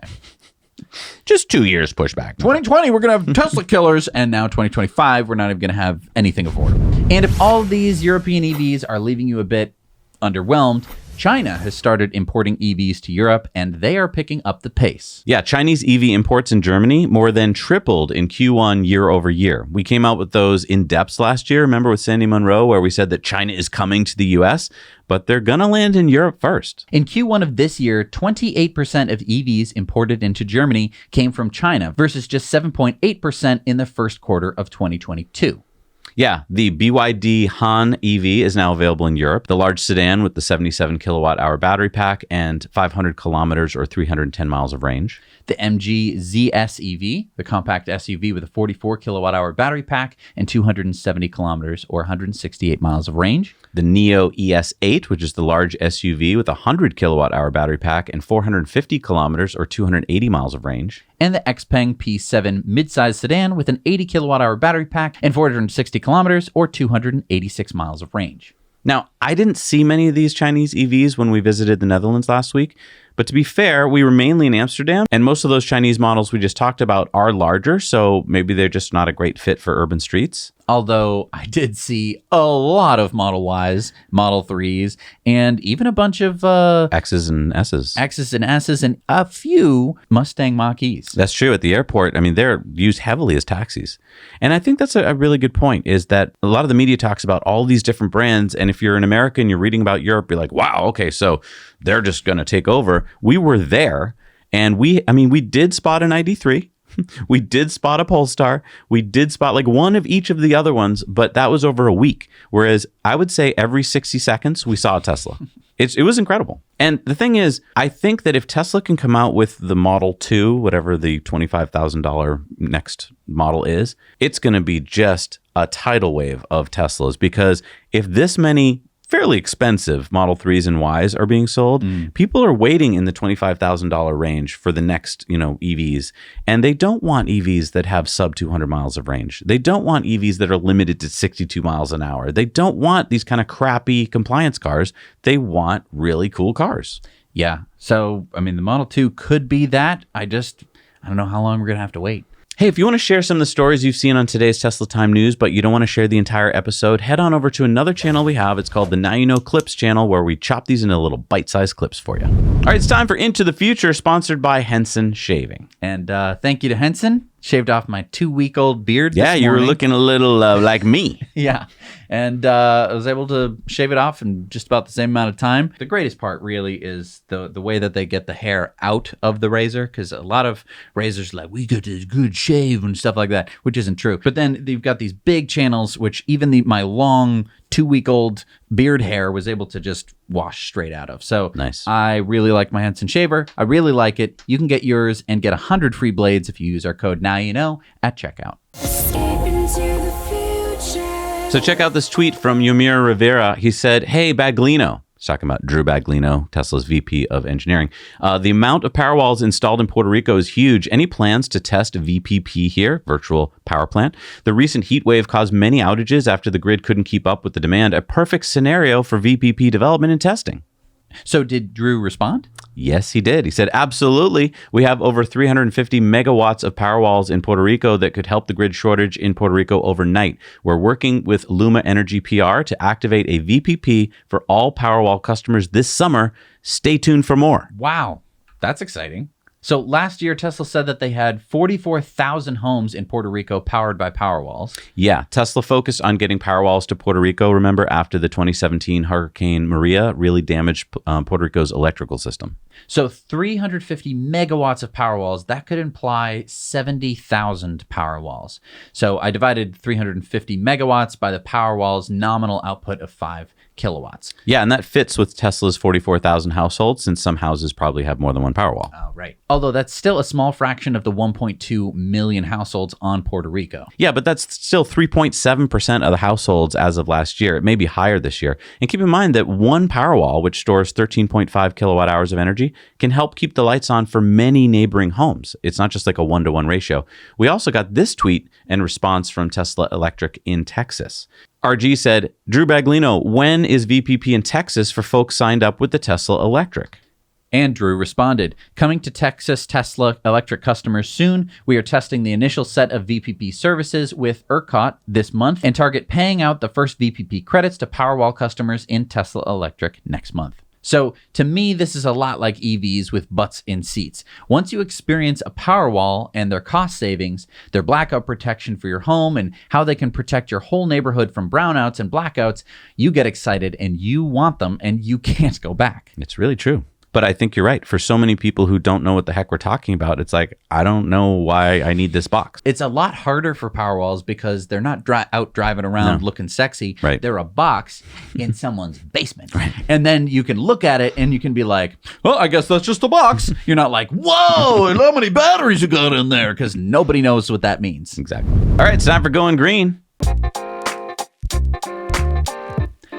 Just 2 years pushback. 2020, we're going to have Tesla killers, and now 2025, we're not even going to have anything affordable. And if all these European EVs are leaving you a bit underwhelmed, China has started importing EVs to Europe, and they are picking up the pace. Yeah, Chinese EV imports in Germany more than tripled in Q1 year over year. We came out with those in depths last year. Remember with Sandy Munro, where we said that China is coming to the US, but they're going to land in Europe first. In Q1 of this year, 28% of EVs imported into Germany came from China versus just 7.8% in the first quarter of 2022. Yeah, the BYD Han EV is now available in Europe. The large sedan with the 77 kilowatt hour battery pack and 500 kilometers or 310 miles of range. The MG ZS EV, the compact SUV with a 44 kilowatt hour battery pack and 270 kilometers or 168 miles of range. The Neo ES8, which is the large SUV with a 100 kilowatt hour battery pack and 450 kilometers or 280 miles of range. And the XPeng P7 midsize sedan with an 80 kilowatt hour battery pack and 460 kilometers or 286 miles of range. Now, I didn't see many of these Chinese EVs when we visited the Netherlands last week, But to be fair, we were mainly in Amsterdam, and most of those Chinese models we just talked about are larger, so maybe they're just not a great fit for urban streets. Although I did see a lot of Model Ys, Model 3s, and even a bunch of X's and S's. X's and S's, and a few Mustang Mach-E's. That's true. At the airport, I mean, they're used heavily as taxis. And I think that's a really good point, is that a lot of the media talks about all these different brands, and if you're an American, you're reading about Europe, you're like, wow, okay, so they're just going to take over. We were there, and we did spot an ID3. We did spot a Polestar. We did spot like one of each of the other ones, but that was over a week. Whereas I would say every 60 seconds, we saw a Tesla. It was incredible. And the thing is, I think that if Tesla can come out with the Model 2, whatever the $25,000 next model is, it's going to be just a tidal wave of Teslas. Because if this many fairly expensive Model 3s and Ys are being sold, people are waiting in the $25,000 range for the next, EVs. And they don't want EVs that have sub 200 miles of range. They don't want EVs that are limited to 62 miles an hour. They don't want these kind of crappy compliance cars. They want really cool cars. Yeah. So, the Model 2 could be that. I don't know how long we're going to have to wait. Hey, if you want to share some of the stories you've seen on today's Tesla Time News, but you don't want to share the entire episode, head on over to another channel we have. It's called the Now You Know Clips channel, where we chop these into little bite-sized clips for you. All right, it's time for Into the Future, sponsored by Henson Shaving. And thank you to Henson. Shaved off my 2-week-old beard this you were morning. looking a little like me. Yeah. And I was able to shave it off in just about the same amount of time. The greatest part really is the way that they get the hair out of the razor, because a lot of razors are like, we get a good shave and stuff like that, which isn't true. But then you've got these big channels, which even my long 2-week-old beard hair was able to just wash straight out of. So nice. I really like my Henson shaver. I really like it. You can get yours and get 100 free blades if you use our code NowYouKnow at checkout. So check out this tweet from Yomir Rivera. He said, hey, Baglino. He's talking about Drew Baglino, Tesla's VP of Engineering. The amount of Powerwalls installed in Puerto Rico is huge. Any plans to test VPP here, virtual power plant? The recent heat wave caused many outages after the grid couldn't keep up with the demand. A perfect scenario for VPP development and testing. So did Drew respond? Yes, he did. He said, absolutely. We have over 350 megawatts of Powerwalls in Puerto Rico that could help the grid shortage in Puerto Rico overnight. We're working with Luma Energy PR to activate a VPP for all Powerwall customers this summer. Stay tuned for more. Wow, that's exciting. So last year, Tesla said that they had 44,000 homes in Puerto Rico powered by Powerwalls. Yeah, Tesla focused on getting Powerwalls to Puerto Rico, remember, after the 2017 Hurricane Maria really damaged Puerto Rico's electrical system. So 350 megawatts of Powerwalls, that could imply 70,000 Powerwalls. So I divided 350 megawatts by the Powerwall's nominal output of 5 kilowatts. Yeah, and that fits with Tesla's 44,000 households, since some houses probably have more than one Powerwall. Oh, right. Although that's still a small fraction of the 1.2 million households on Puerto Rico. Yeah, but that's still 3.7% of the households as of last year. It may be higher this year. And keep in mind that one Powerwall, which stores 13.5 kilowatt hours of energy, can help keep the lights on for many neighboring homes. It's not just like a 1-to-1 ratio. We also got this tweet and response from Tesla Electric in Texas. RG said, Drew Baglino, when is VPP in Texas for folks signed up with the Tesla Electric? Andrew responded, coming to Texas Tesla Electric customers soon. We are testing the initial set of VPP services with ERCOT this month and target paying out the first VPP credits to Powerwall customers in Tesla Electric next month. So to me, this is a lot like EVs with butts in seats. Once you experience a Powerwall and their cost savings, their blackout protection for your home, and how they can protect your whole neighborhood from brownouts and blackouts, you get excited and you want them and you can't go back. It's really true. But I think you're right. For so many people who don't know what the heck we're talking about, it's like, I don't know why I need this box. It's a lot harder for Powerwalls because they're not out driving around looking sexy. Right. They're a box in someone's basement. Right. And then you can look at it and you can be like, well, I guess that's just a box. You're not like, whoa, and how many batteries you got in there? Because nobody knows what that means. Exactly. All right, it's time for Going Green.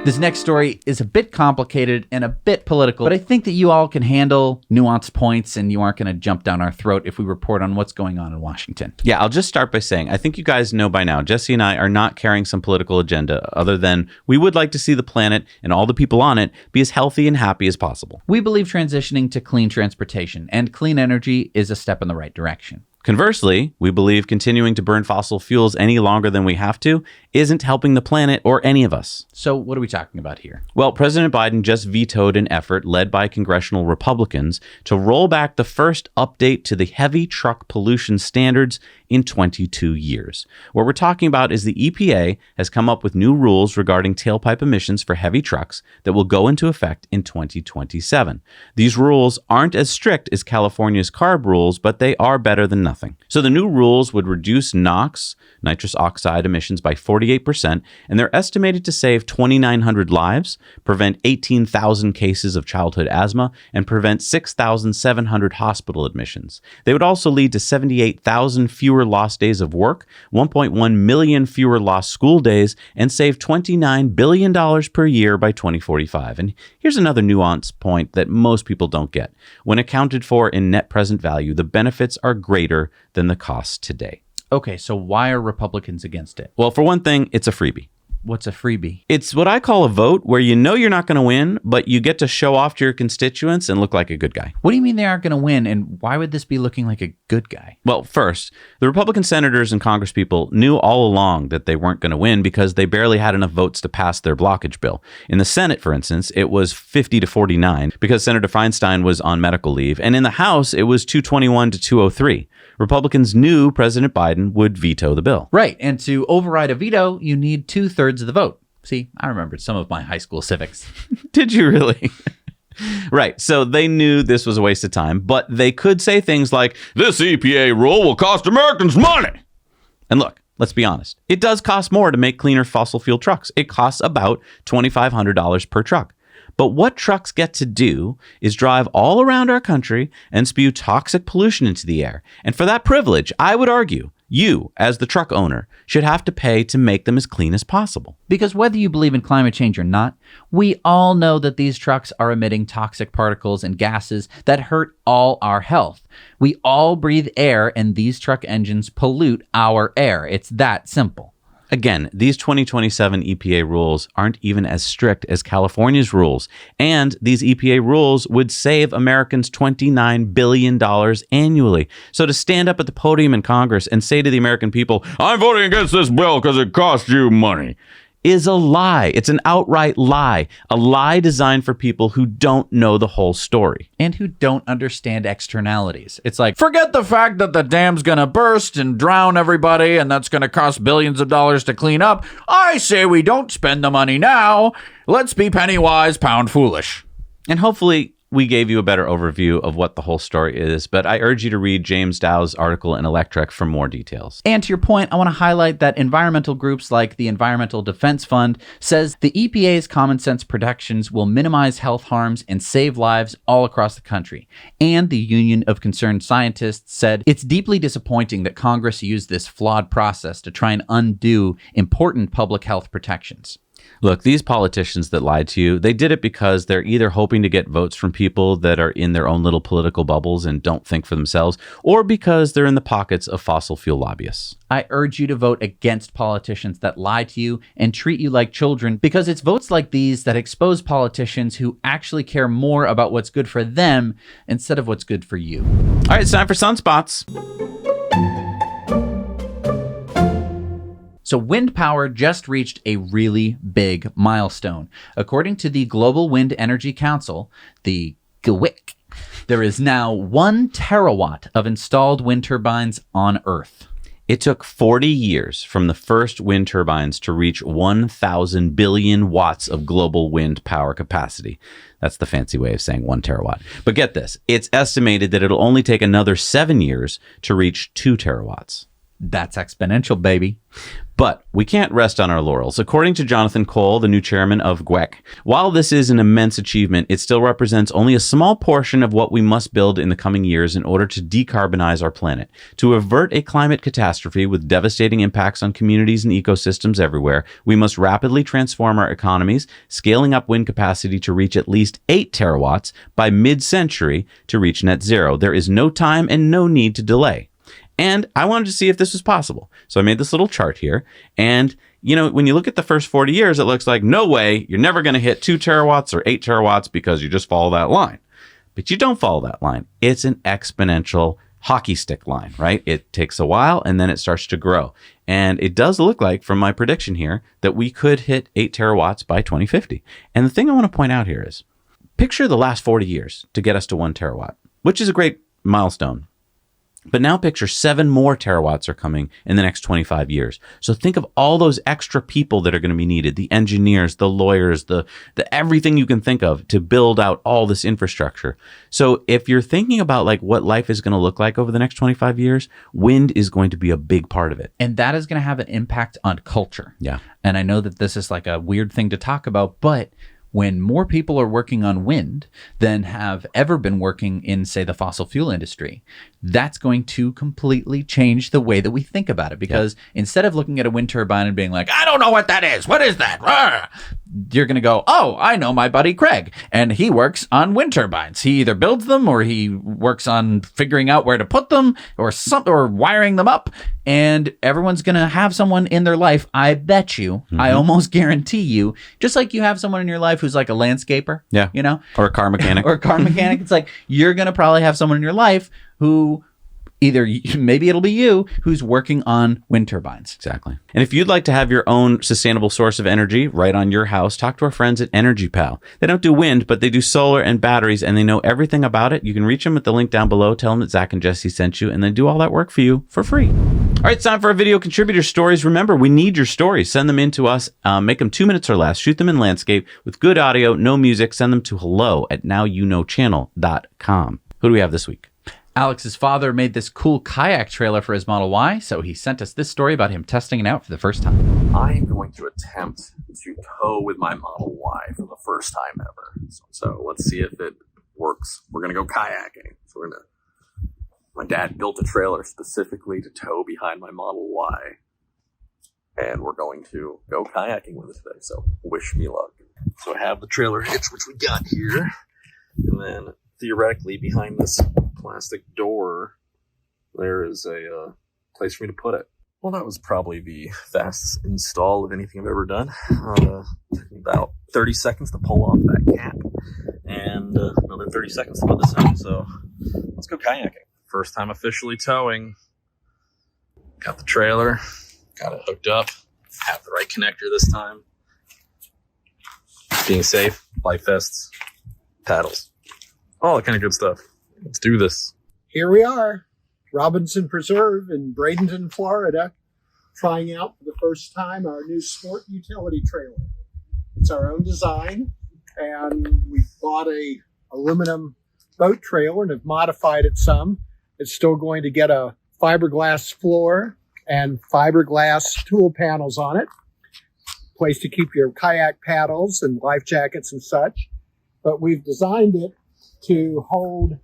This This next story is a bit complicated and a bit political, but I think that you all can handle nuanced points and you aren't going to jump down our throat if we report on what's going on in Washington. Yeah, I'll just start by saying, I think you guys know by now, Jesse and I are not carrying some political agenda other than we would like to see the planet and all the people on it be as healthy and happy as possible. We believe transitioning to clean transportation and clean energy is a step in the right direction. Conversely, we believe continuing to burn fossil fuels any longer than we have to isn't helping the planet or any of us. So what are we talking about here? Well, President Biden just vetoed an effort led by congressional Republicans to roll back the first update to the heavy truck pollution standards in 22 years. What we're talking about is the EPA has come up with new rules regarding tailpipe emissions for heavy trucks that will go into effect in 2027. These rules aren't as strict as California's CARB rules, but they are better than nothing. So the new rules would reduce NOx, nitrous oxide emissions, by 48%, and they're estimated to save 2,900 lives, prevent 18,000 cases of childhood asthma, and prevent 6,700 hospital admissions. They would also lead to 78,000 fewer lost days of work, 1.1 million fewer lost school days, and save $29 billion per year by 2045. And here's another nuance point that most people don't get. When accounted for in net present value, the benefits are greater than the costs today. Okay, so why are Republicans against it? Well, for one thing, it's a freebie. What's a freebie? It's what I call a vote where you know you're not going to win, but you get to show off to your constituents and look like a good guy. What do you mean they aren't going to win, and why would this be looking like a good guy? Well, first, the Republican senators and congresspeople knew all along that they weren't going to win because they barely had enough votes to pass their blockage bill. In the Senate, for instance, it was 50 to 49 because Senator Feinstein was on medical leave, and in the House, it was 221 to 203. Republicans knew President Biden would veto the bill. Right, and to override a veto, you need 2/3 of the vote. See, I remembered some of my high school civics. Did you really? Right, so they knew this was a waste of time, but they could say things like, this EPA rule will cost Americans money. And look, let's be honest. It does cost more to make cleaner fossil fuel trucks. It costs about $2,500 per truck. But what trucks get to do is drive all around our country and spew toxic pollution into the air. And for that privilege, I would argue, you, as the truck owner, should have to pay to make them as clean as possible. Because whether you believe in climate change or not, we all know that these trucks are emitting toxic particles and gases that hurt all our health. We all breathe air, and these truck engines pollute our air. It's that simple. Again, these 2027 EPA rules aren't even as strict as California's rules, and these EPA rules would save Americans $29 billion annually. So to stand up at the podium in Congress and say to the American people, I'm voting against this bill because it costs you money, is a lie. It's an outright lie. A lie designed for people who don't know the whole story. And who don't understand externalities. It's like, forget the fact that the dam's gonna burst and drown everybody and that's gonna cost billions of dollars to clean up. I say we don't spend the money now. Let's be penny wise, pound foolish. And hopefully we gave you a better overview of what the whole story is, but I urge you to read James Dow's article in Electrek for more details. And to your point, I want to highlight that environmental groups like the Environmental Defense Fund says the EPA's common sense protections will minimize health harms and save lives all across the country. And the Union of Concerned Scientists said it's deeply disappointing that Congress used this flawed process to try and undo important public health protections. Look, these politicians that lied to you, they did it because they're either hoping to get votes from people that are in their own little political bubbles and don't think for themselves, or because they're in the pockets of fossil fuel lobbyists. I urge you to vote against politicians that lie to you and treat you like children, because it's votes like these that expose politicians who actually care more about what's good for them instead of what's good for you. All right, it's time for Sunspots. So wind power just reached a really big milestone. According to the Global Wind Energy Council, the GWIC, there is now 1 terawatt of installed wind turbines on Earth. It took 40 years from the first wind turbines to reach 1,000 billion watts of global wind power capacity. That's the fancy way of saying 1 terawatt. But get this, it's estimated that it'll only take another 7 years to reach 2 terawatts. That's exponential, baby. But we can't rest on our laurels. According to Jonathan Cole, the new chairman of GWEC, while this is an immense achievement, it still represents only a small portion of what we must build in the coming years in order to decarbonize our planet. To avert a climate catastrophe with devastating impacts on communities and ecosystems everywhere, we must rapidly transform our economies, scaling up wind capacity to reach at least 8 terawatts by mid-century to reach net zero. There is no time and no need to delay. And I wanted to see if this was possible. So I made this little chart here. And, you know, when you look at the first 40 years, it looks like no way, you're never going to hit 2 terawatts or 8 terawatts because you just follow that line. But you don't follow that line. It's an exponential hockey stick line, right? It takes a while and then it starts to grow. And it does look like, from my prediction here, that we could hit 8 terawatts by 2050. And the thing I want to point out here is, picture the last 40 years to get us to 1 terawatt, which is a great milestone. But now picture 7 more terawatts are coming in the next 25 years. So think of all those extra people that are going to be needed, the engineers, the lawyers, the everything you can think of to build out all this infrastructure. So if you're thinking about like what life is going to look like over the next 25 years, wind is going to be a big part of it. And that is going to have an impact on culture. Yeah. And I know that this is like a weird thing to talk about, but when more people are working on wind than have ever been working in, say, the fossil fuel industry, that's going to completely change the way that we think about it. Because instead of looking at a wind turbine and being like, I don't know what that is, what is that? Rawr! You're going to go, oh, I know my buddy Craig, and he works on wind turbines. He either builds them or he works on figuring out where to put them or wiring them up. And everyone's going to have someone in their life, I bet you, I almost guarantee you, just like you have someone in your life who's like a landscaper, you know, or a car mechanic, It's like you're going to probably have someone in your life who either maybe it'll be you who's working on wind turbines. Exactly. And if you'd like to have your own sustainable source of energy right on your house, talk to our friends at Energy Pal. They don't do wind, but they do solar and batteries, and they know everything about it. You can reach them at the link down below. Tell them that Zach and Jesse sent you, and they do all that work for you for free. All right, it's time for our video contributor stories. Remember, we need your stories. Send them in to us. Make them 2 minutes or less. Shoot them in landscape with good audio, no music. Send them to hello@nowyouknowchannel.com. Who do we have this week? Alex's father made this cool kayak trailer for his Model Y, so he sent us this story about him testing it out for the first time. I am going to attempt to tow with my Model Y for the first time ever. So let's see if it works. We're going to go kayaking. So my dad built a trailer specifically to tow behind my Model Y. And we're going to go kayaking with it today. So wish me luck. So I have the trailer hitch, which we got here. And then theoretically behind this plastic door, there is a place for me to put it. Well, that was probably the fastest install of anything I've ever done. Took me about 30 seconds to pull off that cap, and another 30 seconds to put this on. So let's go kayaking. First time officially towing. Got the trailer, got it hooked up, have the right connector this time. Being safe, life vests, paddles, all that kind of good stuff. Let's do this. Here we are, Robinson Preserve in Bradenton, Florida, trying out for the first time our new sport utility trailer. It's our own design, and we bought a aluminum boat trailer and have modified it some. It's still going to get a fiberglass floor and fiberglass tool panels on it. Place to keep your kayak paddles and life jackets and such. But we've designed it to hold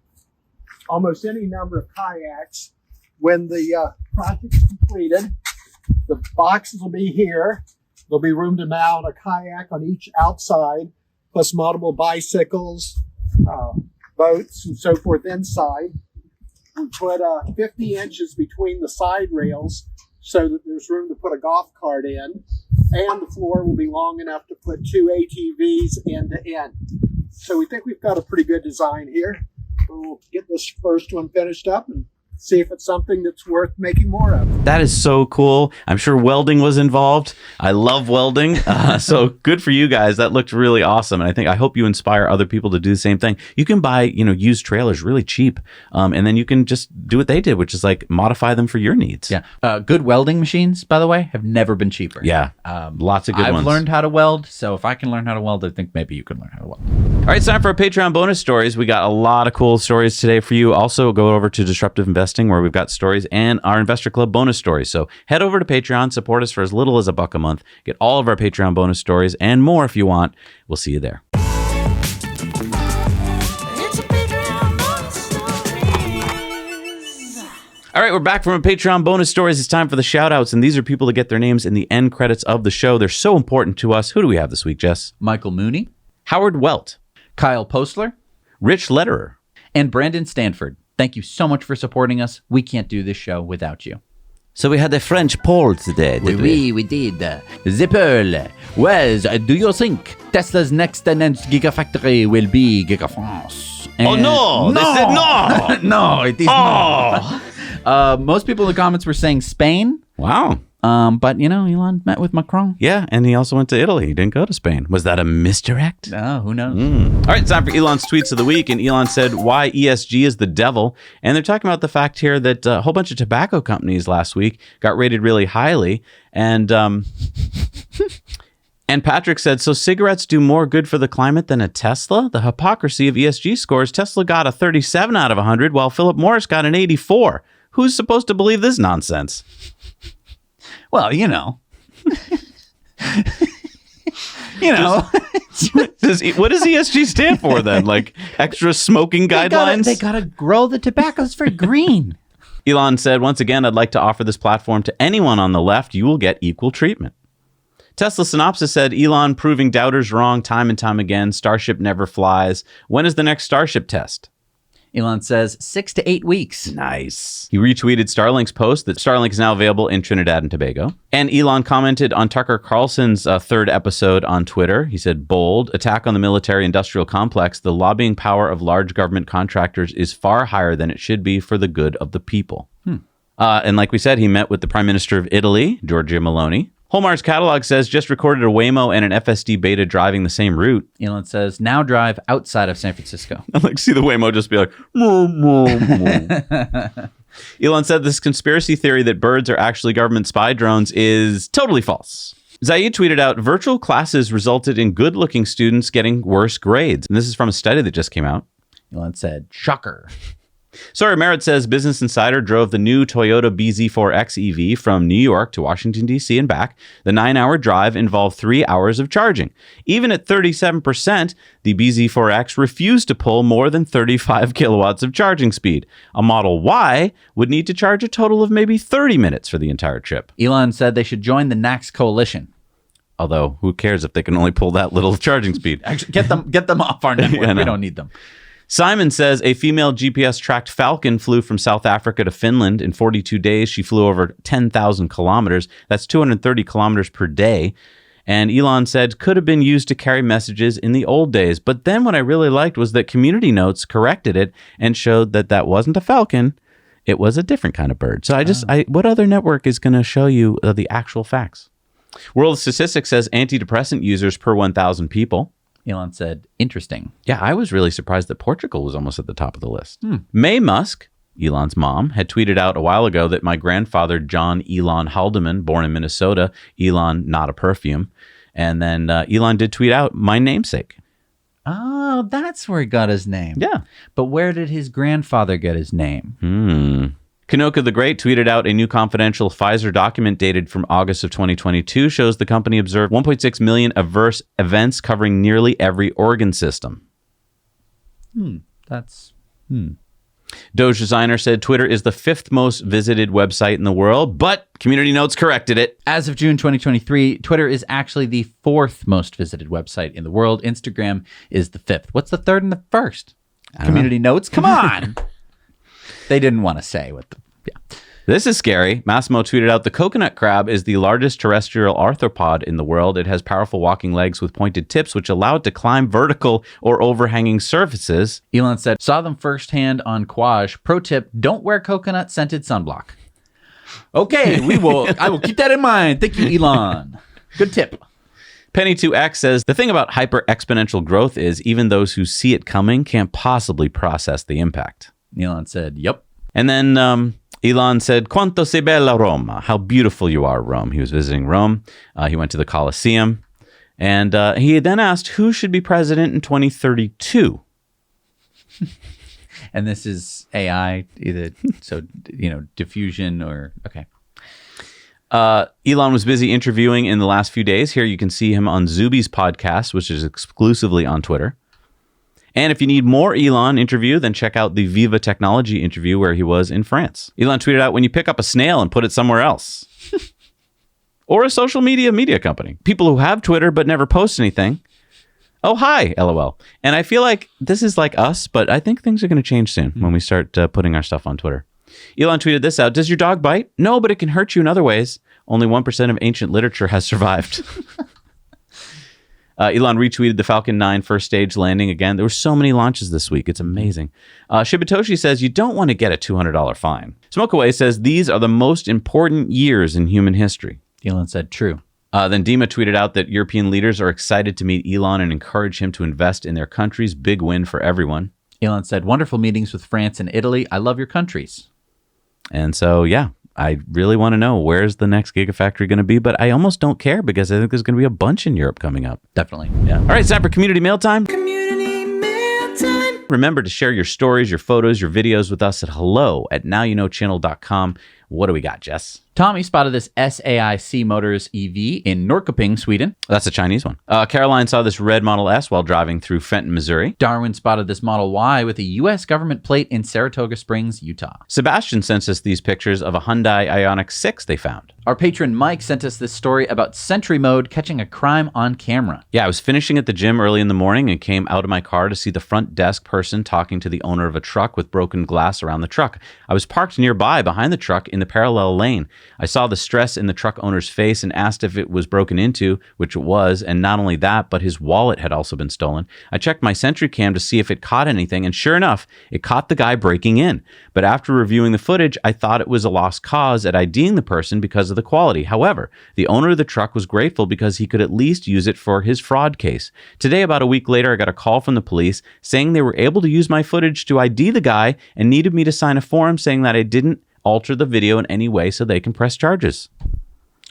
almost any number of kayaks. When the project's completed, the boxes will be here. There'll be room to mount a kayak on each outside, plus multiple bicycles, boats, and so forth inside. We put 50 inches between the side rails so that there's room to put a golf cart in, and the floor will be long enough to put 2 ATVs end to end. So we think we've got a pretty good design here. We'll get this first one finished up and see if it's something that's worth making more of. That is so cool. I'm sure welding was involved. I love welding. So good for you guys. That looked really awesome. And I hope you inspire other people to do the same thing. You can buy, used trailers really cheap. And then you can just do what they did, which is like modify them for your needs. Yeah. Good welding machines, by the way, have never been cheaper. Yeah. Lots of good ones. I've learned how to weld. So if I can learn how to weld, I think maybe you can learn how to weld. All right, it's time for our Patreon bonus stories. We got a lot of cool stories today for you. Also, go over to Disruptive Investing Investing, where we've got stories, and our Investor Club bonus stories. So head over to Patreon, support us for as little as $1 a month. Get all of our Patreon bonus stories and more if you want. We'll see you there. All right, we're back from a Patreon bonus stories. It's time for the shout outs, and these are people that get their names in the end credits of the show. They're so important to us. Who do we have this week, Jess? Michael Mooney, Howard Welt, Kyle Postler, Rich Lederer, and Brandon Stanford. Thank you so much for supporting us. We can't do this show without you. So we had a French poll today, did we? We did. The poll was, do you think Tesla's next announced Gigafactory will be GigaFrance? Oh, no! They said no! No, it is not. Most people in the comments were saying Spain. Wow. But, Elon met with Macron. Yeah, and he also went to Italy. He didn't go to Spain. Was that a misdirect? Oh, who knows? All right, it's time for Elon's tweets of the week. And Elon said, why ESG is the devil. And they're talking about the fact here that a whole bunch of tobacco companies last week got rated really highly. And and Patrick said, so cigarettes do more good for the climate than a Tesla? The hypocrisy of ESG scores. Tesla got a 37 out of 100, while Philip Morris got an 84. Who's supposed to believe this nonsense? Well, you know. What does ESG stand for then? Like extra smoking guidelines? They gotta grow the tobaccos for green. Elon said, once again, I'd like to offer this platform to anyone on the left. You will get equal treatment. Tesla Synopsis said, Elon proving doubters wrong time and time again. Starship never flies. When is the next Starship test? Elon says 6 to 8 weeks. Nice. He retweeted Starlink's post that Starlink is now available in Trinidad and Tobago. And Elon commented on Tucker Carlson's third episode on Twitter. He said, bold, attack on the military-industrial complex. The lobbying power of large government contractors is far higher than it should be for the good of the people. And like we said, he met with the Prime Minister of Italy, Giorgia Meloni. Holmar's catalog says, just recorded a Waymo and an FSD beta driving the same route. Elon says, now drive outside of San Francisco. I like to see the Waymo just be like, moo, moo, moo. Elon said this conspiracy theory that birds are actually government spy drones is totally false. Zaid tweeted out, virtual classes resulted in good-looking students getting worse grades. And this is from a study that just came out. Elon said, shocker. Sorry, Merritt says Business Insider drove the new Toyota BZ4X EV from New York to Washington, D.C. and back. The 9-hour drive involved 3 hours of charging. Even at 37%, the BZ4X refused to pull more than 35 kilowatts of charging speed. A Model Y would need to charge a total of maybe 30 minutes for the entire trip. Elon said they should join the NACS coalition. Although, who cares if they can only pull that little charging speed? Actually, get them off our network. Yeah, no. We don't need them. Simon says a female GPS-tracked Falcon flew from South Africa to Finland. In 42 days, she flew over 10,000 kilometers. That's 230 kilometers per day. And Elon said could have been used to carry messages in the old days. But then what I really liked was that Community Notes corrected it and showed that that wasn't a Falcon. It was a different kind of bird. So what other network is going to show you the actual facts? World of Statistics says antidepressant users per 1,000 people. Elon said, interesting. Yeah, I was really surprised that Portugal was almost at the top of the list. May Musk, Elon's mom, had tweeted out a while ago that my grandfather, John Elon Haldeman, born in Minnesota, Elon, not a perfume. And then Elon did tweet out my namesake. Oh, that's where he got his name. Yeah. But where did his grandfather get his name? Kanoka the Great tweeted out a new confidential Pfizer document dated from August of 2022 shows the company observed 1.6 million adverse events covering nearly every organ system. Doge Designer said Twitter is the 5th most visited website in the world, but Community Notes corrected it. As of June 2023, Twitter is actually the 4th most visited website in the world. Instagram is the 5th. What's the 3rd and the 1st? Community Notes? Come on! They didn't want to say what the... Yeah. This is scary. Massimo tweeted out, the coconut crab is the largest terrestrial arthropod in the world. It has powerful walking legs with pointed tips, which allow it to climb vertical or overhanging surfaces. Elon said, saw them firsthand on Quaj. Pro tip, don't wear coconut-scented sunblock. Okay, I will keep that in mind. Thank you, Elon. Good tip. Penny2X says, the thing about hyper-exponential growth is even those who see it coming can't possibly process the impact. Elon said, yep. And then Elon said, quanto sei bella Roma, how beautiful you are, Rome. He was visiting Rome. He went to the Colosseum. And he then asked who should be president in 2032. And this is AI, either so diffusion or okay. Elon was busy interviewing in the last few days. Here you can see him on Zuby's podcast, which is exclusively on Twitter. And if you need more Elon interview, then check out the Viva Technology interview where he was in France. Elon tweeted out, when you pick up a snail and put it somewhere else. Or a social media company. People who have Twitter but never post anything. Oh, hi, LOL. And I feel like this is like us, but I think things are going to change soon when we start putting our stuff on Twitter. Elon tweeted this out. Does your dog bite? No, but it can hurt you in other ways. Only 1% of ancient literature has survived. Elon retweeted the Falcon 9 first stage landing again. There were so many launches this week. It's amazing. Shibatoshi says, you don't want to get a $200 fine. Smokeaway says, these are the most important years in human history. Elon said, true. Then Dima tweeted out that European leaders are excited to meet Elon and encourage him to invest in their countries. Big win for everyone. Elon said, wonderful meetings with France and Italy. I love your countries. And so, yeah, I really want to know where's the next Gigafactory going to be, but I almost don't care because I think there's going to be a bunch in Europe coming up. Definitely. Yeah. All right, it's time for Community Mail Time. Community Mail Time. Remember to share your stories, your photos, your videos with us at hello@nowyouknowchannel.com. What do we got, Jess? Tommy spotted this SAIC Motors EV in Norrköping, Sweden. That's a Chinese one. Caroline saw this red Model S while driving through Fenton, Missouri. Darwin spotted this Model Y with a U.S. government plate in Saratoga Springs, Utah. Sebastian sent us these pictures of a Hyundai Ioniq 6 they found. Our patron Mike sent us this story about Sentry Mode catching a crime on camera. Yeah, I was finishing at the gym early in the morning and came out of my car to see the front desk person talking to the owner of a truck with broken glass around the truck. I was parked nearby behind the truck in the parallel lane. I saw the stress in the truck owner's face and asked if it was broken into, which it was, and not only that, but his wallet had also been stolen. I checked my Sentry cam to see if it caught anything, and sure enough, it caught the guy breaking in. But after reviewing the footage, I thought it was a lost cause at IDing the person because of the quality. However, the owner of the truck was grateful because he could at least use it for his fraud case. Today, about a week later, I got a call from the police saying they were able to use my footage to ID the guy and needed me to sign a form saying that I didn't alter the video in any way so they can press charges.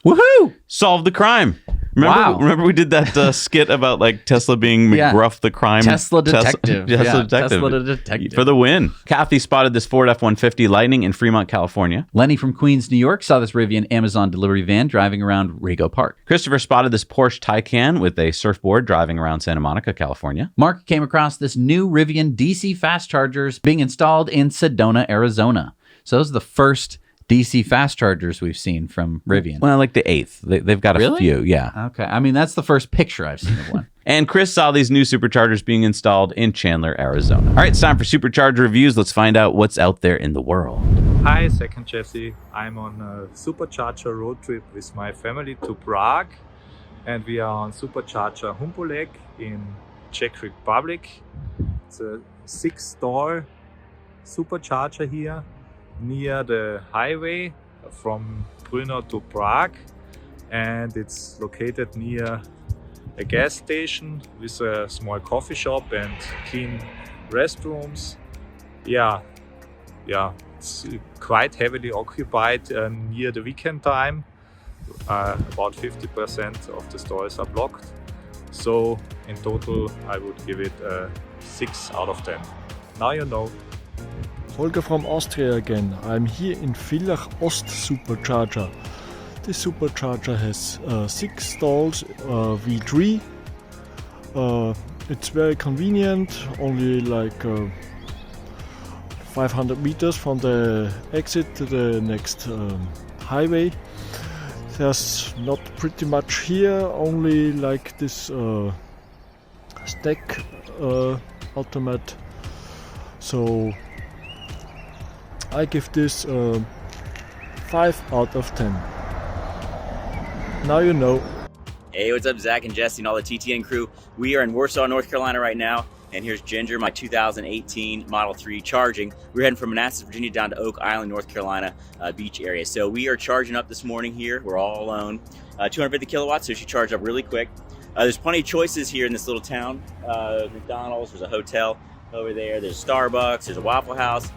Woohoo! Solved the crime. Remember we did that skit about like Tesla being McGruff the crime? Tesla detective. Tesla detective. For the win. Kathy spotted this Ford F-150 Lightning in Fremont, California. Lenny from Queens, New York saw this Rivian Amazon delivery van driving around Rico Park. Christopher spotted this Porsche Taycan with a surfboard driving around Santa Monica, California. Mark came across this new Rivian DC fast chargers being installed in Sedona, Arizona. So those are the first DC fast chargers we've seen from Rivian. Well, like the 8th. They've got a few, yeah. Okay. I mean, that's the first picture I've seen of one. And Chris saw these new superchargers being installed in Chandler, Arizona. All right, it's time for supercharger reviews. Let's find out what's out there in the world. Hi, Second Jesse. I'm on a supercharger road trip with my family to Prague. And we are on Supercharger Humpolek in Czech Republic. It's a 6-stall supercharger here, near the highway from Brno to Prague, and it's located near a gas station with a small coffee shop and clean restrooms. Yeah, it's quite heavily occupied near the weekend time. About 50% of the stalls are blocked. So in total, I would give it a 6 out of 10. Now you know. Holger from Austria again. I'm here in Villach Ost Supercharger. This supercharger has 6 stalls, V3. It's very convenient, only like 500 meters from the exit to the next highway. There's not pretty much here, only like this stack automat. So I give this 5 out of 10. Now you know. Hey, what's up, Zach and Jesse and all the TTN crew? We are in Warsaw, North Carolina right now, and here's Ginger, my 2018 Model 3 charging. We're heading from Manassas, Virginia down to Oak Island, North Carolina beach area. So we are charging up this morning here. We're all alone. 250 kilowatts, so she charged up really quick. There's plenty of choices here in this little town. McDonald's, there's a hotel over there, there's a Starbucks, there's a Waffle House.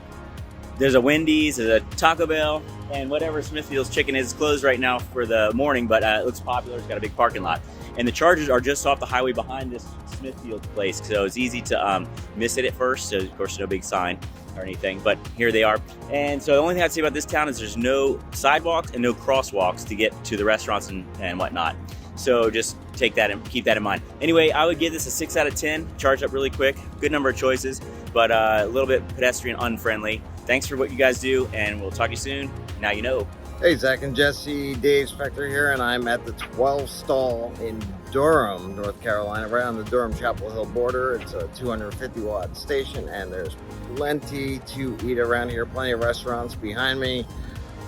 There's a Wendy's, there's a Taco Bell, and whatever Smithfield's chicken is closed right now for the morning, but it looks popular. It's got a big parking lot. And the chargers are just off the highway behind this Smithfield place, so it's easy to miss it at first. So of course, no big sign or anything, but here they are. And so the only thing I'd say about this town is there's no sidewalks and no crosswalks to get to the restaurants and whatnot. So just take that and keep that in mind. Anyway, I would give this a 6 out of 10. Charge up really quick. Good number of choices, but a little bit pedestrian unfriendly. Thanks for what you guys do, and we'll talk to you soon. Now you know. Hey, Zach and Jesse, Dave Spector here, and I'm at the 12 stall in Durham, North Carolina, right on the Durham-Chapel Hill border. It's a 250 watt station, and there's plenty to eat around here, plenty of restaurants behind me,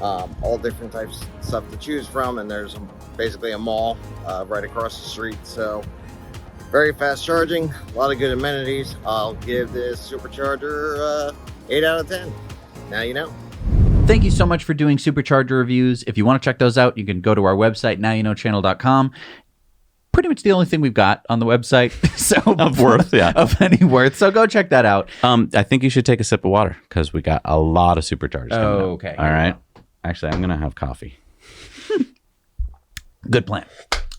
all different types of stuff to choose from, and there's basically a mall right across the street. So very fast charging, a lot of good amenities. I'll give this Supercharger 8 out of 10. Now you know. Thank you so much for doing Supercharger reviews. If you want to check those out, you can go to our website, nowyouknowchannel.com. Pretty much the only thing we've got on the website. So Of worth, yeah. Of any worth. So go check that out. I think you should take a sip of water because we got a lot of Superchargers coming up. Okay. All right. Actually, I'm going to have coffee. Good plan.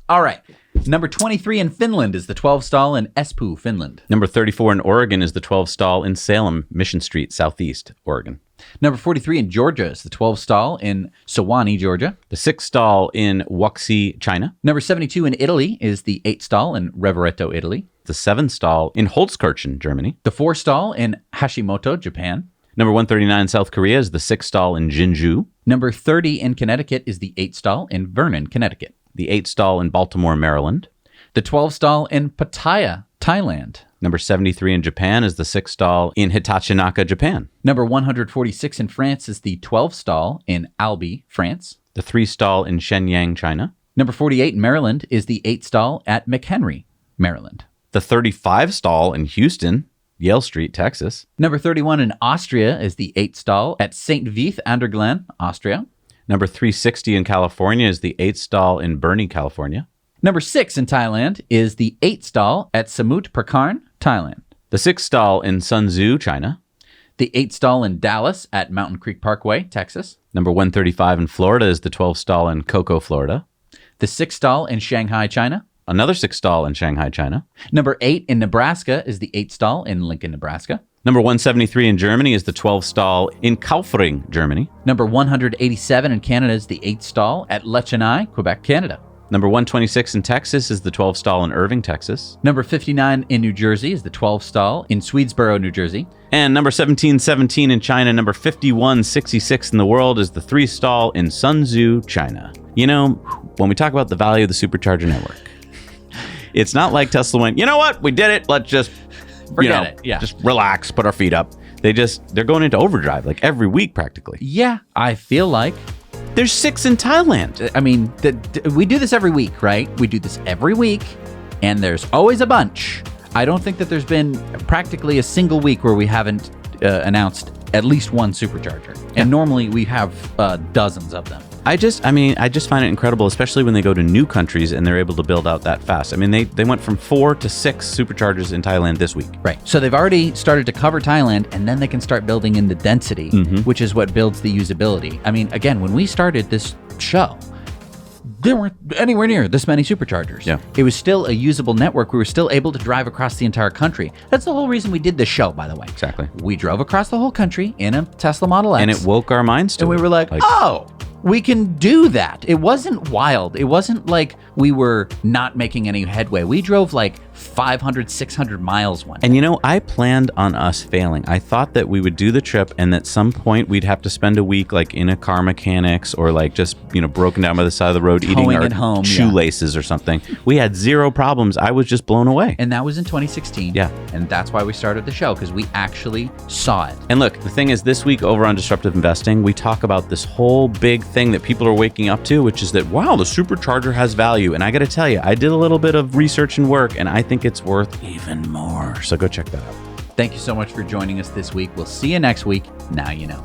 All right. Number 23 in Finland is the 12 stall in Espoo, Finland. Number 34 in Oregon is the 12 stall in Salem, Mission Street, Southeast Oregon. Number 43 in Georgia is the 12 stall in Sewanee, Georgia. The 6 stall in Wuxi, China. Number 72 in Italy is the 8 stall in Revereto, Italy. The 7 stall in Holzkirchen, Germany. The 4 stall in Hashimoto, Japan. Number 139 in South Korea is the 6 stall in Jinju. Number 30 in Connecticut is the 8 stall in Vernon, Connecticut. The 8 stall in Baltimore, Maryland. The 12 stall in Pattaya, Thailand. Number 73 in Japan is the 6 stall in Hitachinaka, Japan. Number 146 in France is the 12 stall in Albi, France. The 3 stall in Shenyang, China. Number 48 in Maryland is the 8 stall at McHenry, Maryland. The 35 stall in Houston, Yale Street, Texas. Number 31 in Austria is the 8 stall at St. Vith an der Glen, Austria. Number 360 in California is the 8 stall in Burnie, California. Number 6 in Thailand is the 8 stall at Samut Prakarn, Thailand. The 6 stall in Sun Tzu, China. The 8 stall in Dallas at Mountain Creek Parkway, Texas. Number 135 in Florida is the 12 stall in Cocoa, Florida. The 6 stall in Shanghai, China. Another 6 stall in Shanghai, China. Number 8 in Nebraska is the 8 stall in Lincoln, Nebraska. Number 173 in Germany is the 12 stall in Kaufering, Germany. Number 187 in Canada is the 8 stall at Lechenai, Quebec, Canada. Number 126 in Texas is the 12 stall in Irving, Texas. Number 59 in New Jersey is the 12 stall in Swedesboro, New Jersey. And number 1717 in China, number 5166 in the world is the 3 stall in Sun Tzu, China. You know, when we talk about the value of the Supercharger network, it's not like Tesla went, you know what, we did it, let's just Forget it. Yeah. Just relax, put our feet up. They're going into overdrive like every week practically. Yeah, I feel like. There's 6 in Thailand. I mean, we do this every week, right? We do this every week, and there's always a bunch. I don't think that there's been practically a single week where we haven't announced at least one Supercharger. And normally we have dozens of them. I just find it incredible, especially when they go to new countries and they're able to build out that fast. I mean, they went from 4 to 6 Superchargers in Thailand this week. Right. So they've already started to cover Thailand, and then they can start building in the density, which is what builds the usability. I mean, again, when we started this show, there weren't anywhere near this many Superchargers. Yeah. It was still a usable network. We were still able to drive across the entire country. That's the whole reason we did this show, by the way. Exactly. We drove across the whole country in a Tesla Model X. And it woke our minds to it. And we were like, oh, we can do that. It wasn't wild. It wasn't like we were not making any headway. We drove like 500, 600 miles one day. And you know, I planned on us failing. I thought that we would do the trip and at some point we'd have to spend a week like in a car mechanics or like just, you know, broken down by the side of the road eating our shoelaces or something. We had 0 problems. I was just blown away. And that was in 2016. Yeah. And that's why we started the show, because we actually saw it. And look, the thing is, this week over on Disruptive Investing, we talk about this whole big thing that people are waking up to, which is that, wow, the Supercharger has value. And I got to tell you, I did a little bit of research and work, and I think it's worth even more. So go check that out. Thank you so much for joining us this week. We'll see you next week. Now you know.